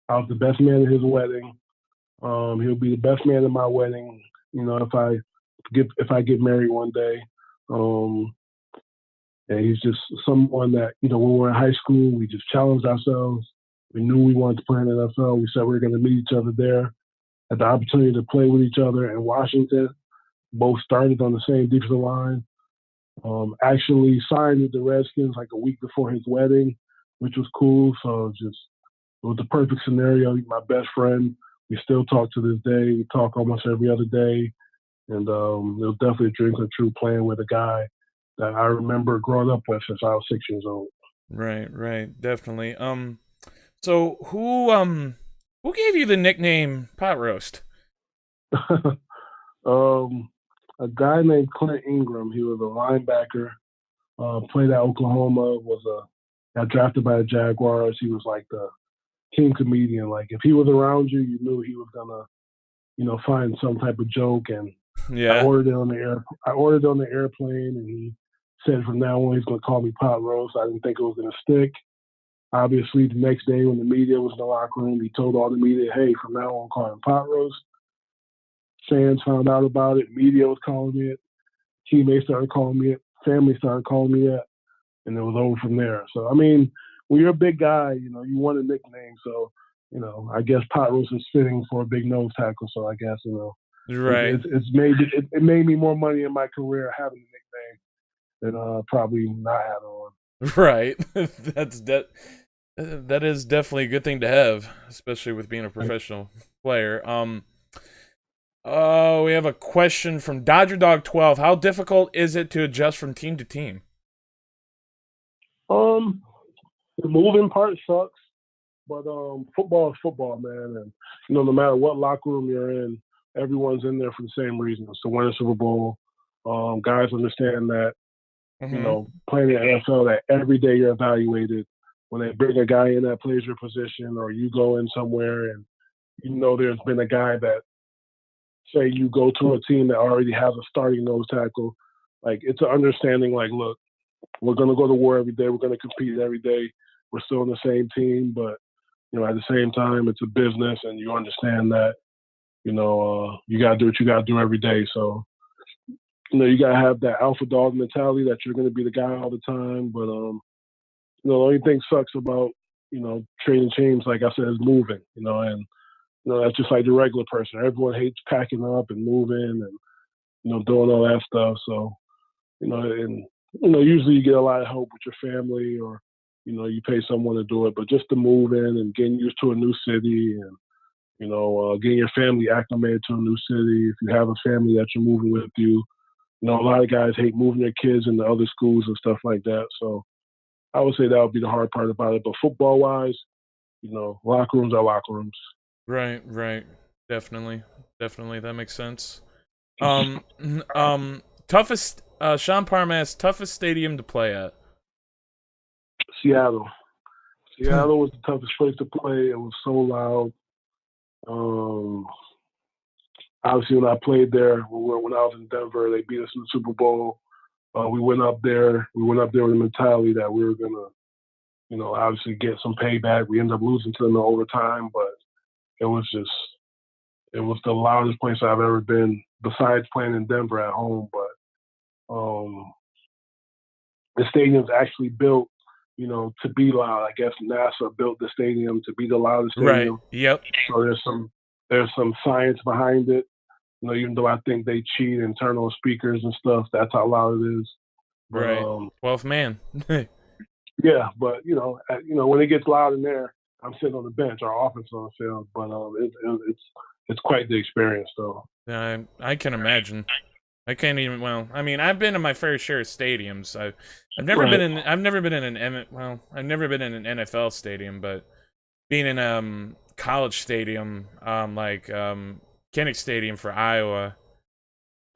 I was the best man at his wedding. He'll be the best man at my wedding. You know, if I get married one day. And he's just someone that, you know, when we were in high school, we just challenged ourselves. We knew we wanted to play in the NFL. We said we were going to meet each other there. Had the opportunity to play with each other in Washington. Both started on the same defensive line. Actually signed with the Redskins like a week before his wedding, which was cool. So it was the perfect scenario. He's my best friend. We still talk to this day. We talk almost every other day. And it was definitely a dream come true playing with a guy that I remember growing up with since I was 6 years old. Right, definitely. So who gave you the nickname Pot Roast? A guy named Clint Ingram. He was a linebacker. Played at Oklahoma. Got drafted by the Jaguars. He was like the king comedian. Like if he was around you, you knew he was gonna, you know, find some type of joke. And Yeah. I ordered it on the airplane, and he said from now on he's gonna call me Pot Roast. I didn't think it was gonna stick. Obviously, the next day when the media was in the locker room, he told all the media, "Hey, from now on, call him Pot Roast." Fans found out about it. Media was calling me it. Teammates started calling me it. Family started calling me it, and it was over from there. So, I mean, when you're a big guy, you know, you want a nickname. So, you know, I guess Pot Roast is fitting for a big nose tackle. So, I guess, you know, Right. it made me more money in my career having a nickname than probably not having one. Right. That is definitely a good thing to have, especially with being a professional player. Oh, we have a question from Dodger Dog 12. How difficult is it to adjust from team to team? The moving part sucks, but football is football, man. And you know, no matter what locker room you're in, everyone's in there for the same reason: it's to win a Super Bowl. Guys understand that, you know, playing in the NFL, that every day you're evaluated. When they bring a guy in that plays your position, or you go in somewhere and you know there's been a guy that, say, you go to a team that already has a starting nose tackle, like it's an understanding. Like, look, we're going to go to war every day. We're going to compete every day. We're still on the same team, but you know, at the same time, it's a business, and you understand that, you know, you got to do what you got to do every day. So, you know, you got to have that alpha dog mentality that you're going to be the guy all the time. But, you know, the only thing sucks about, you know, trading teams, like I said, is moving, you know, and, you know, that's just like the regular person. Everyone hates packing up and moving and, you know, doing all that stuff. So, you know, and, you know, usually you get a lot of help with your family, or, you know, you pay someone to do it. But just to move in and getting used to a new city, and, you know, getting your family acclimated to a new city. If you have a family that you're moving with you, you know, a lot of guys hate moving their kids into other schools and stuff like that. So I would say that would be the hard part about it. But football wise, you know, locker rooms are locker rooms. Right. Definitely. That makes sense. Toughest Sean Parmas, toughest stadium to play at. Seattle. Seattle was the toughest place to play. It was so loud. Obviously, when I played there, when I was in Denver, they beat us in the Super Bowl. We went up there. We went up there with the mentality that we were gonna, you know, obviously get some payback. We ended up losing to them in overtime, but it was the loudest place I've ever been, besides playing in Denver at home. But the stadium's actually built, you know, to be loud. I guess NASA built the stadium to be the loudest stadium. Right. Yep. So there's some science behind it. You know, even though I think they cheat and turn on speakers and stuff, that's how loud it is. But, right. 12th man. Yeah, but you know, when it gets loud in there, I'm sitting on the bench. Our offense on the field, but it's quite the experience, though. Yeah, I can imagine. I can't even. Well, I mean, I've been in my fair share of stadiums. I've never been in. I've never been in I've never been in an NFL stadium, but being in college stadium, like Kinnick Stadium for Iowa,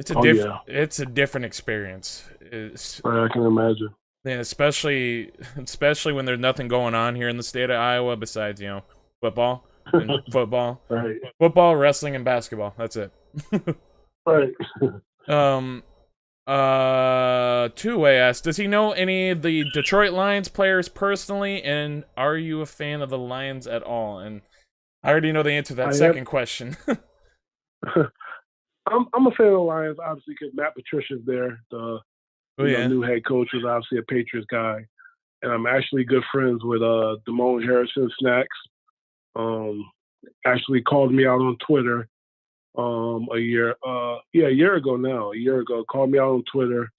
Yeah, it's a different experience. I can imagine. Yeah, especially when there's nothing going on here in the state of Iowa besides, football and football. Right, Football, wrestling, and basketball. That's it. right. um Two-way asked, does he know any of the Detroit Lions players personally, and are you a fan of the Lions at all? And I already know the answer to that second question. I'm a fan of the Lions, obviously, because Matt Patricia's there. The new head coach is obviously a Patriots guy, and I'm actually good friends with Damone Harrison Snacks. Actually called me out on Twitter a year ago now. A year ago, called me out on Twitter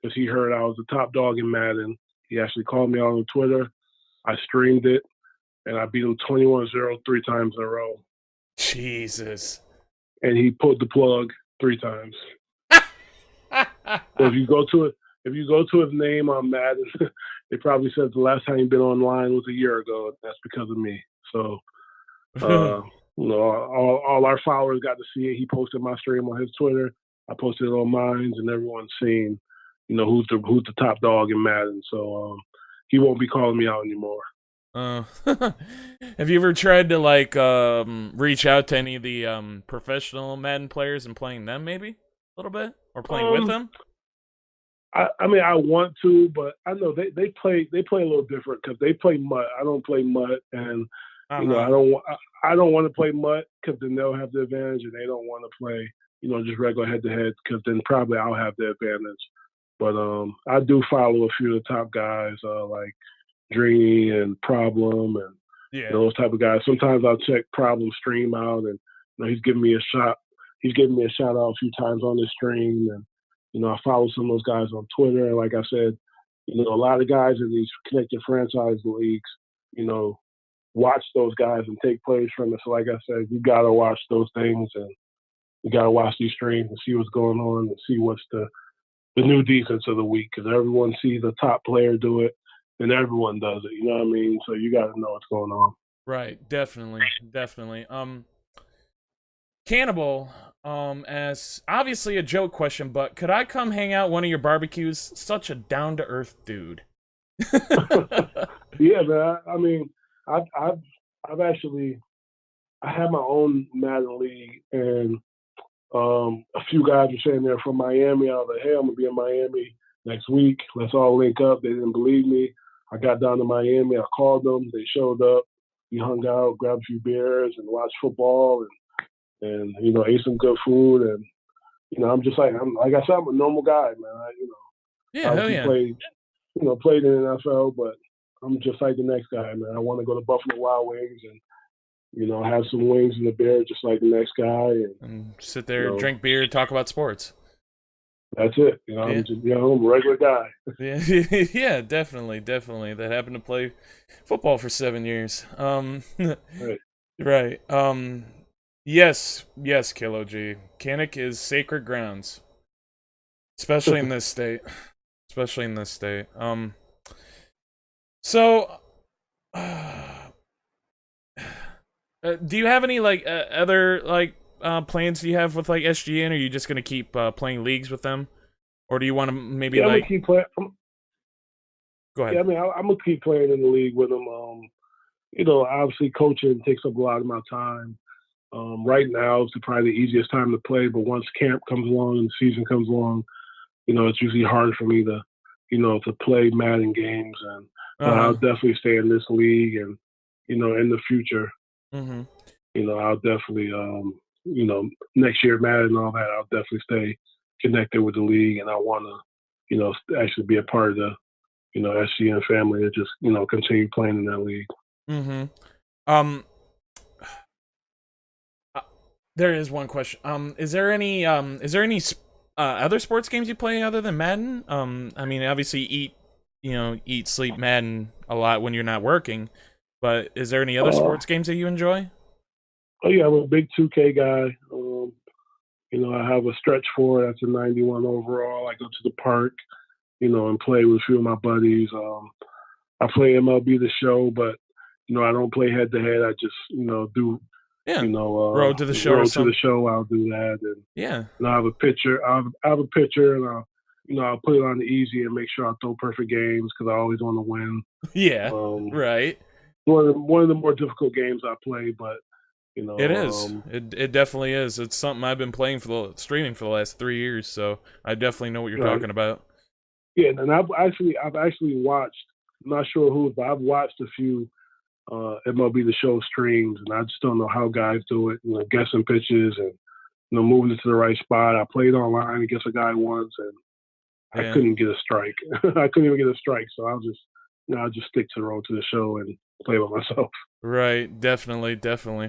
because he heard I was the top dog in Madden. He actually called me out on Twitter. I streamed it, and I beat him 21-0 3 times in a row. Jesus. And he pulled the plug 3 times. So if you go to his name on Madden, it probably says the last time he'd been online was a year ago. That's because of me. So, all our followers got to see it. He posted my stream on his Twitter. I posted it on mine, and everyone's seen, who's the top dog in Madden. So he won't be calling me out anymore. Have you ever tried to reach out to any of the professional Madden players and playing them maybe a little bit, or playing with them? I mean, I want to, but I know they play a little different because they play MUT. I don't play MUT, and I don't want to play MUT because then they'll have the advantage, and they don't want to play just regular head to head because then probably I'll have the advantage. But I do follow a few of the top guys like Dreamy and Problem and those type of guys. Sometimes I'll check Problem stream out, and he's giving me a shot. He's given me a shout out a few times on this stream, and I follow some of those guys on Twitter. And like I said, a lot of guys in these connected franchise leagues, watch those guys and take plays from it. So like I said, you gotta watch those things, and you gotta watch these streams and see what's going on and see what's the new defense of the week, because everyone sees a top player do it, and everyone does it. You know what I mean? So you got to know what's going on. Right. Definitely. Cannibal, as obviously a joke question, but could I come hang out one of your barbecues? Such a down to earth dude. Yeah, man. I mean, I've actually I have my own Madden league, and a few guys were saying they're from Miami. I was like, hey, I'm gonna be in Miami next week. Let's all link up. They didn't believe me. I got down to Miami. I called them. They showed up. We hung out, grabbed a few beers, and watched football, and ate some good food. And I'm just like I said, I'm a normal guy, man. I played in the NFL, but I'm just like the next guy, man. I want to go to Buffalo Wild Wings and have some wings and a beer just like the next guy. And sit there, drink beer, talk about sports. That's it. I'm just, I'm a regular guy. Yeah, definitely. That happened to play football for 7 years. Right. Yes, Kilo G. Kinnick is sacred grounds. Especially in this state. So do you have any other plans you have with SGN? Or are you just gonna keep playing leagues with them, or do you want to maybe I'm gonna keep playing. Go ahead. Yeah, I mean, I'm gonna keep playing in the league with them. Obviously coaching takes up a lot of my time. Right now is probably the easiest time to play, but once camp comes along and the season comes along, it's usually hard for me to, to play Madden games. And but I'll definitely stay in this league, and in the future. Mm-hmm. I'll definitely, next year, Madden and all that, I'll definitely stay connected with the league, and I want to, actually be a part of the, SGN family and just, continue playing in that league. Mm-hmm. There is one question. Is there any other sports games you play other than Madden? I mean, obviously eat, sleep Madden a lot when you're not working, but is there any other sports games that you enjoy? Oh yeah, I'm a big 2K guy. I have a stretch 4 that's a 91 overall. I go to the park, and play with a few of my buddies. I play MLB The Show, but I don't play head to head. I just do Yeah. You know, Road to the show. Road to the show. I'll do that, and yeah. I have a picture. I have a picture, and I'll put it on the easy and make sure I throw perfect games because I always want to win. Yeah. Right. One of the more difficult games I play, but you know, it is. It definitely is. It's something I've been playing streaming for the last 3 years, so I definitely know what you're talking about. Yeah, and I've actually watched. I'm not sure who, but I've watched a few MLB The Show streams, and I just don't know how guys do it. You know, guessing pitches and moving it to the right spot. I played online against a guy once, and I couldn't get a strike. I couldn't even get a strike, so I'll just stick to the Road to the Show and play by myself. Right, definitely.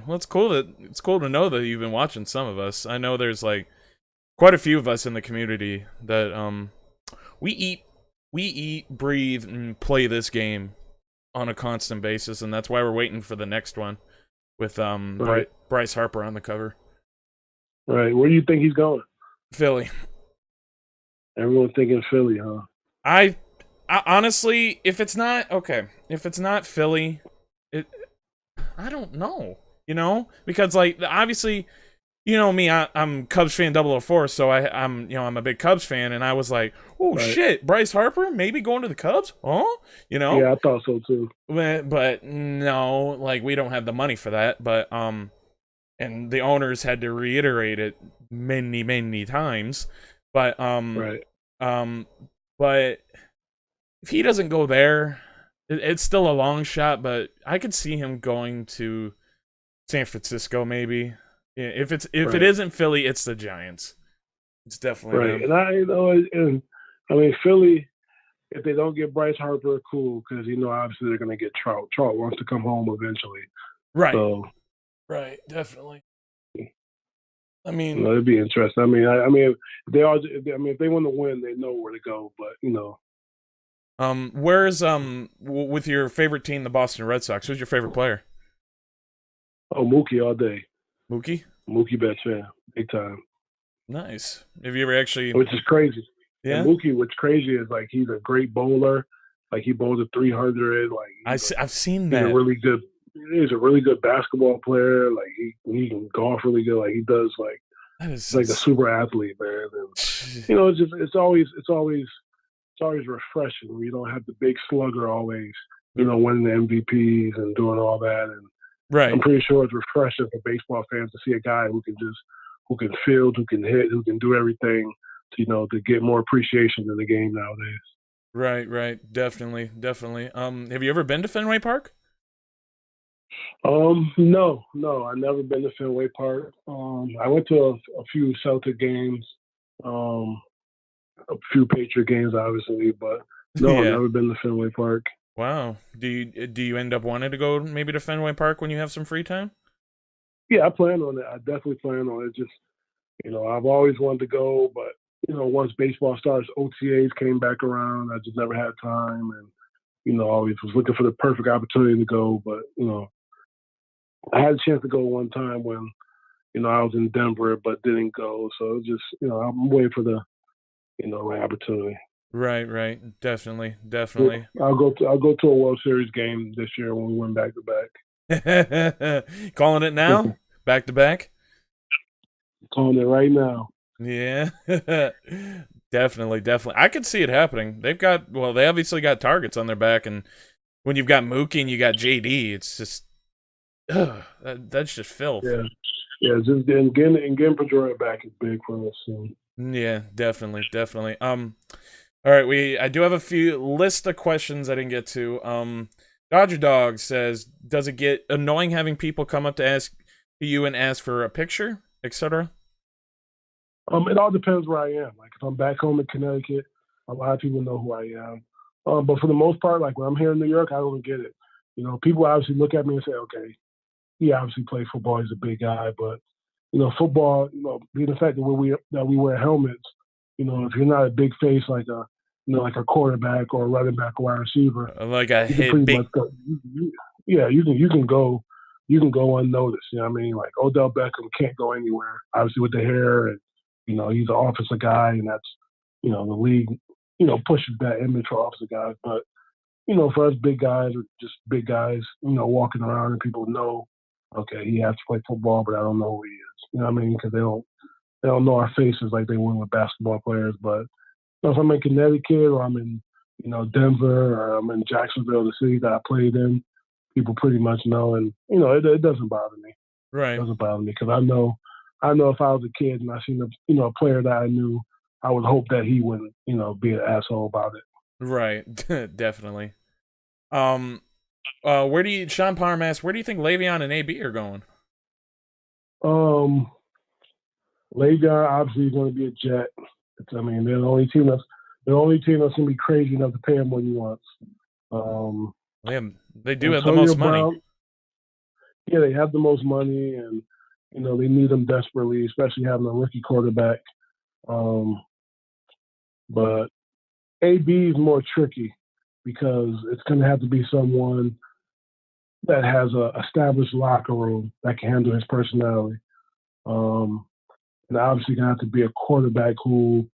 Well, it's cool to know that you've been watching some of us. I know there's like quite a few of us in the community that we eat, breathe, and play this game on a constant basis, and that's why we're waiting for the next one with Bryce Harper on the cover. Right. Where do you think he's going? Philly. Everyone's thinking Philly, huh? I honestly, if it's not Philly, I don't know, because like obviously, me, I'm Cubs fan 004, so I'm a big Cubs fan, and I was like, oh shit, Bryce Harper maybe going to the Cubs, huh? Yeah, I thought so too. But no, like we don't have the money for that, but and the owners had to reiterate it many times, but but if he doesn't go there, it's still a long shot, but I could see him going to San Francisco maybe. If it isn't Philly, it's the Giants. It's definitely right. them. And Philly, if they don't get Bryce Harper, cool, because obviously they're going to get Trout. Trout wants to come home eventually. Right. So, right, definitely. I mean, it'd be interesting. If they want to win, they know where to go. But where's with your favorite team, the Boston Red Sox? Who's your favorite player? Oh, Mookie all day. Mookie Betts fan, big time. Nice. Have you ever actually? Which is crazy. Yeah. And Mookie, what's crazy is like he's a great bowler. Like he bowls at 300. Like I've seen that. He's a really good basketball player. Like he can golf really good. Like he does like he's like a super athlete, man. And it's always refreshing when you don't have the big slugger always, winning the MVPs and doing all that. And right. I'm pretty sure it's refreshing for baseball fans to see a guy who can field, who can hit, who can do everything to get more appreciation in the game nowadays. Right. Definitely. Have you ever been to Fenway Park? No, I've never been to Fenway Park. I went to a few Celtic games, a few Patriot games, obviously, but no, I've never been to Fenway Park. Wow. Do you end up wanting to go maybe to Fenway Park when you have some free time? Yeah, I plan on it. I definitely plan on it. Just, I've always wanted to go, but once baseball starts, OTAs came back around. I just never had time, and always was looking for the perfect opportunity to go. But I had a chance to go one time when I was in Denver, but didn't go. So just I'm waiting for the right opportunity. Right. Definitely. I'll go to a World Series game this year when we win back to back. Calling it now? Back to back? Calling it right now. Yeah. Definitely. I could see it happening. They obviously got targets on their back, and when you've got Mookie and you got JD, it's just that's just filth. Yeah, just getting Pedroia back is big for us. So. Yeah, definitely. All right, I do have a few list of questions I didn't get to. Dodger Dog says, does it get annoying having people come up to ask you and ask for a picture, etc.? It all depends where I am. Like if I'm back home in Connecticut, a lot of people know who I am. But for the most part, like when I'm here in New York, I don't get it. People obviously look at me and say, okay, he obviously plays football. He's a big guy, but football, being the fact that we wear helmets, if you're not a big face like a quarterback or a running back or wide receiver, like a hit big. You can go unnoticed. You know what I mean? Like Odell Beckham can't go anywhere, obviously with the hair, and he's an offensive guy, and that's the league pushes that image for offensive guys. But for us big guys, or just big guys, walking around and people know okay, he has to play football, but I don't know who he is. You know what I mean? Because they don't know our faces like they would with basketball players. But if I'm in Connecticut or I'm in, Denver or I'm in Jacksonville, the city that I played in, people pretty much know, and it doesn't bother me. It Right. doesn't bother me because I know if I was a kid and I seen a player that I knew, I would hope that he wouldn't, be an asshole about it. Right. Definitely. Sean Parham asked, where do you think Le'Veon and AB are going? Le'Veon obviously is going to be a Jet. They're the only team that's going to be crazy enough to pay him what he wants. They do have the Antonio most money. Brown, yeah, they have the most money, and they need him desperately, especially having a rookie quarterback. But AB is more tricky because it's going to have to be someone that has a established locker room that can handle his personality. And obviously going to have to be a quarterback who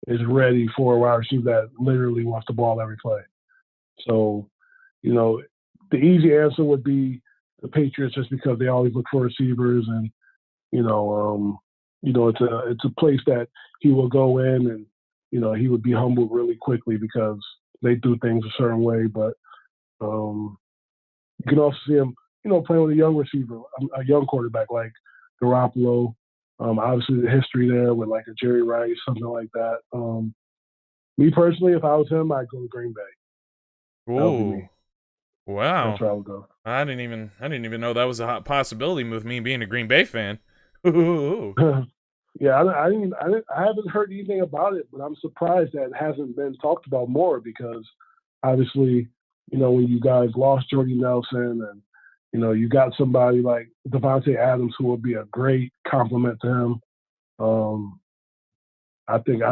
is ready for a wide receiver that literally wants the ball every play. So, the easy answer would be the Patriots just because they always look for receivers and, it's a place that he will go in and, he would be humbled really quickly because they do things a certain way. But you can also see him, playing with a young receiver, a young quarterback like Garoppolo. Obviously, the history there with like a Jerry Rice, something like that. Me personally, if I was him, I'd go to Green Bay. That would be Ooh. me. Wow. That's where I would go. I didn't even know that was a hot possibility with me being a Green Bay fan. Ooh. Yeah, I haven't heard anything about it, but I'm surprised that it hasn't been talked about more because obviously, when you guys lost Jordy Nelson and you got somebody like Devontae Adams who would be a great compliment to him. I think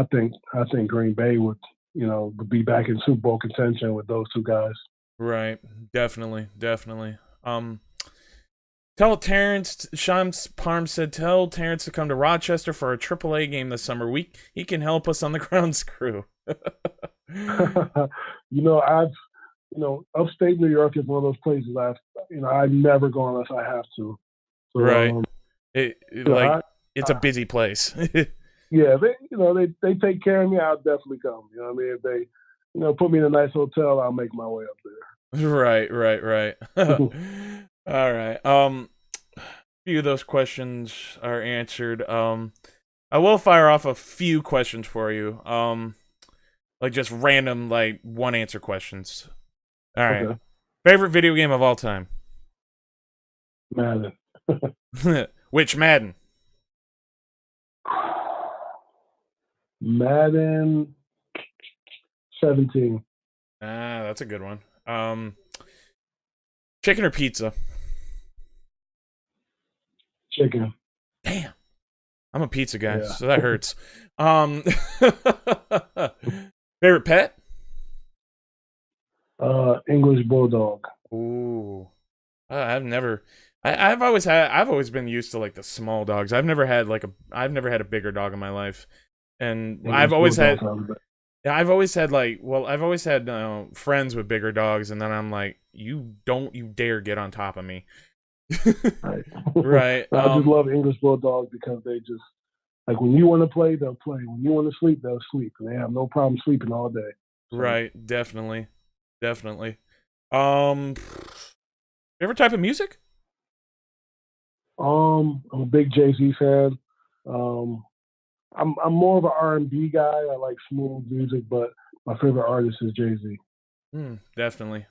Green Bay would be back in Super Bowl contention with those two guys. Right. Definitely. Tell Terrance, Sean Parham said, tell Terrance to come to Rochester for a AAA game this summer. He can help us on the grounds crew. Upstate New York is one of those places I've never gone unless I have to. So, right. It's a busy place. Yeah, they take care of me. I'll definitely come. You know what I mean? If they, put me in a nice hotel, I'll make my way up there. Right. All right. A few of those questions are answered. I will fire off a few questions for you. Like just random, like one answer questions. All right. Okay. Favorite video game of all time? Madden. Which Madden? Madden 17. Ah, that's a good one. Chicken or pizza? Chicken. Damn. I'm a pizza guy, Yeah. so that hurts. Favorite pet? English Bulldog. Ooh. I've always been used to like the small dogs. I've never had a bigger dog in my life. And English I've always had friends with bigger dogs, and then I'm like, you dare get on top of me. Right. Right. I just love English Bulldogs because they just like when you want to play, they'll play. When you want to sleep, they'll sleep, and they have no problem sleeping all day. So. Right. Definitely. Favorite type of music? I'm a big Jay-Z fan. I'm more of an R&B guy. I like smooth music, but my favorite artist is Jay-Z. Definitely.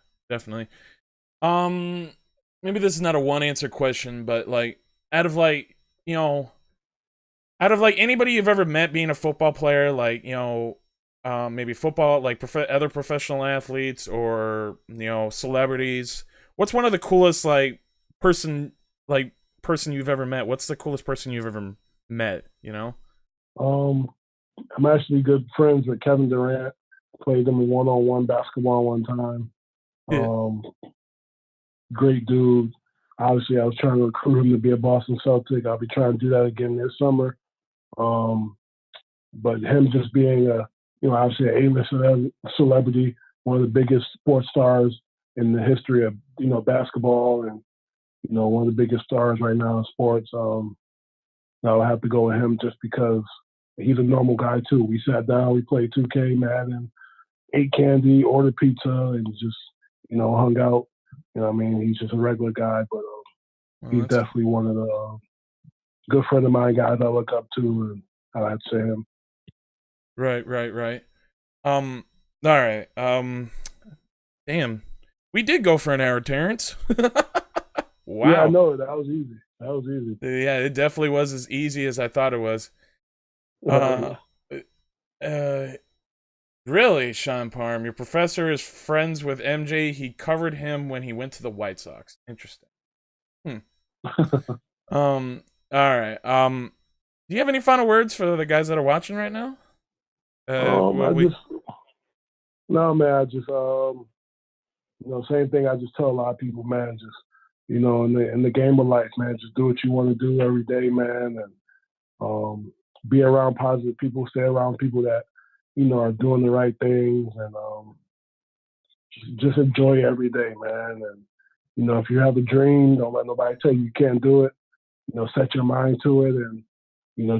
Maybe this is not a one answer question, but like out of anybody you've ever met being a football player, like maybe football, like other professional athletes or celebrities, what's one of the coolest person you've ever met? What's the coolest person you've ever met? I'm actually good friends with Kevin Durant. Played him one-on-one basketball one time. Great dude. Obviously, I was trying to recruit him to be a Boston Celtic. I'll be trying to do that again this summer. But him just being obviously an A-list celebrity, one of the biggest sports stars in the history of basketball, and one of the biggest stars right now in sports. I'll have to go with him just because he's a normal guy too. We sat down, we played 2K, Madden, ate candy, ordered pizza, and just hung out. He's just a regular guy, but he's definitely one of the good friend of mine, guys I look up to, and I'd say him. Right. All right. Damn. We did go for an hour, Terrance. Wow. Yeah, I know. That was easy. Yeah, it definitely was as easy as I thought it was. Really, Sean Parham, your professor is friends with MJ. He covered him when he went to the White Sox. Interesting. All right. Do you have any final words for the guys that are watching right now? Same thing I just tell a lot of people, man, just, in the game of life, man, just do what you want to do every day, man, and be around positive people, stay around people that, are doing the right things, and just enjoy every day, man. And, if you have a dream, don't let nobody tell you can't do it. Set your mind to it and,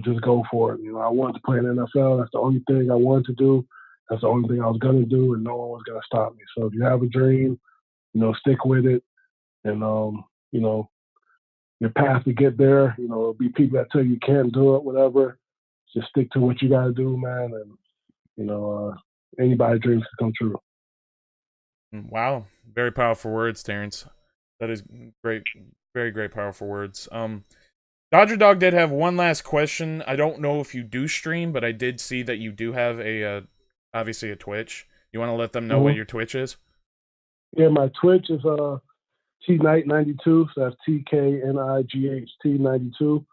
just go for it. I wanted to play in the NFL. That's the only thing I wanted to do. That's the only thing I was going to do, and no one was going to stop me. So if you have a dream, stick with it. And, your path to get there, it'll be people that tell you can't do it, whatever. Just stick to what you got to do, man. And, anybody's dreams can come true. Wow. Very powerful words, Terrance. That is great. Very, great, powerful words. Dodger Dog did have one last question. I don't know if you do stream, but I did see that you do have obviously a Twitch. You want to let them know what your Twitch is? Yeah, my Twitch is Knight92, so that's TKNIGHT92.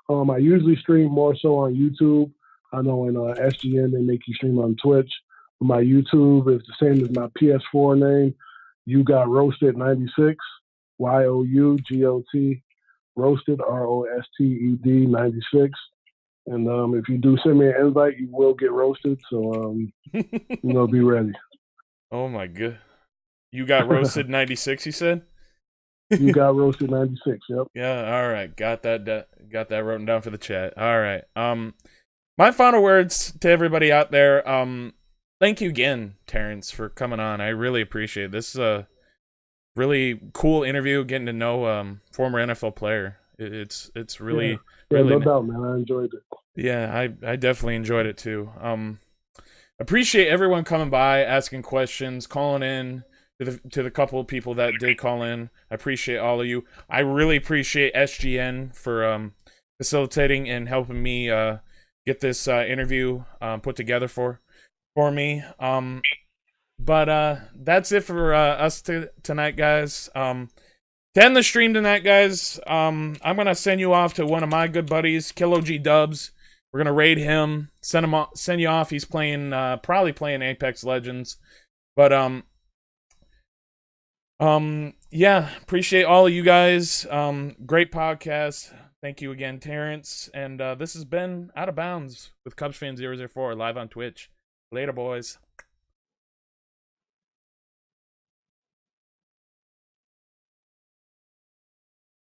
I usually stream more so on YouTube. I know in SGN they make you stream on Twitch. But my YouTube is the same as my PS4 name. You Got Roasted 96, YOUGOT, Roasted ROSTED 96. And if you do send me an invite, you will get roasted. So be ready. Oh my god. You Got Roasted 96, you said? You Got Roasted 96, yep. Yeah, all right. Got that written down for the chat. All right. My final words to everybody out there. Thank you again, Terrance, for coming on. I really appreciate it. This is a really cool interview, getting to know former NFL player. It's really no doubt, man. I enjoyed it. Yeah, I definitely enjoyed it too. Appreciate everyone coming by, asking questions, calling in. To the couple of people that did call in, I appreciate all of you. I really appreciate SGN for facilitating and helping me get this interview put together for me. But that's it for us tonight, guys. To end the stream tonight, guys, I'm gonna send you off to one of my good buddies, Kilo G Dubs. We're gonna raid him, send you off. He's playing, probably playing Apex Legends, but yeah, appreciate all of you guys. Great podcast. Thank you again, Terrance. And this has been Out of Bounds with Cubs Fan 004 live on Twitch. Later, boys.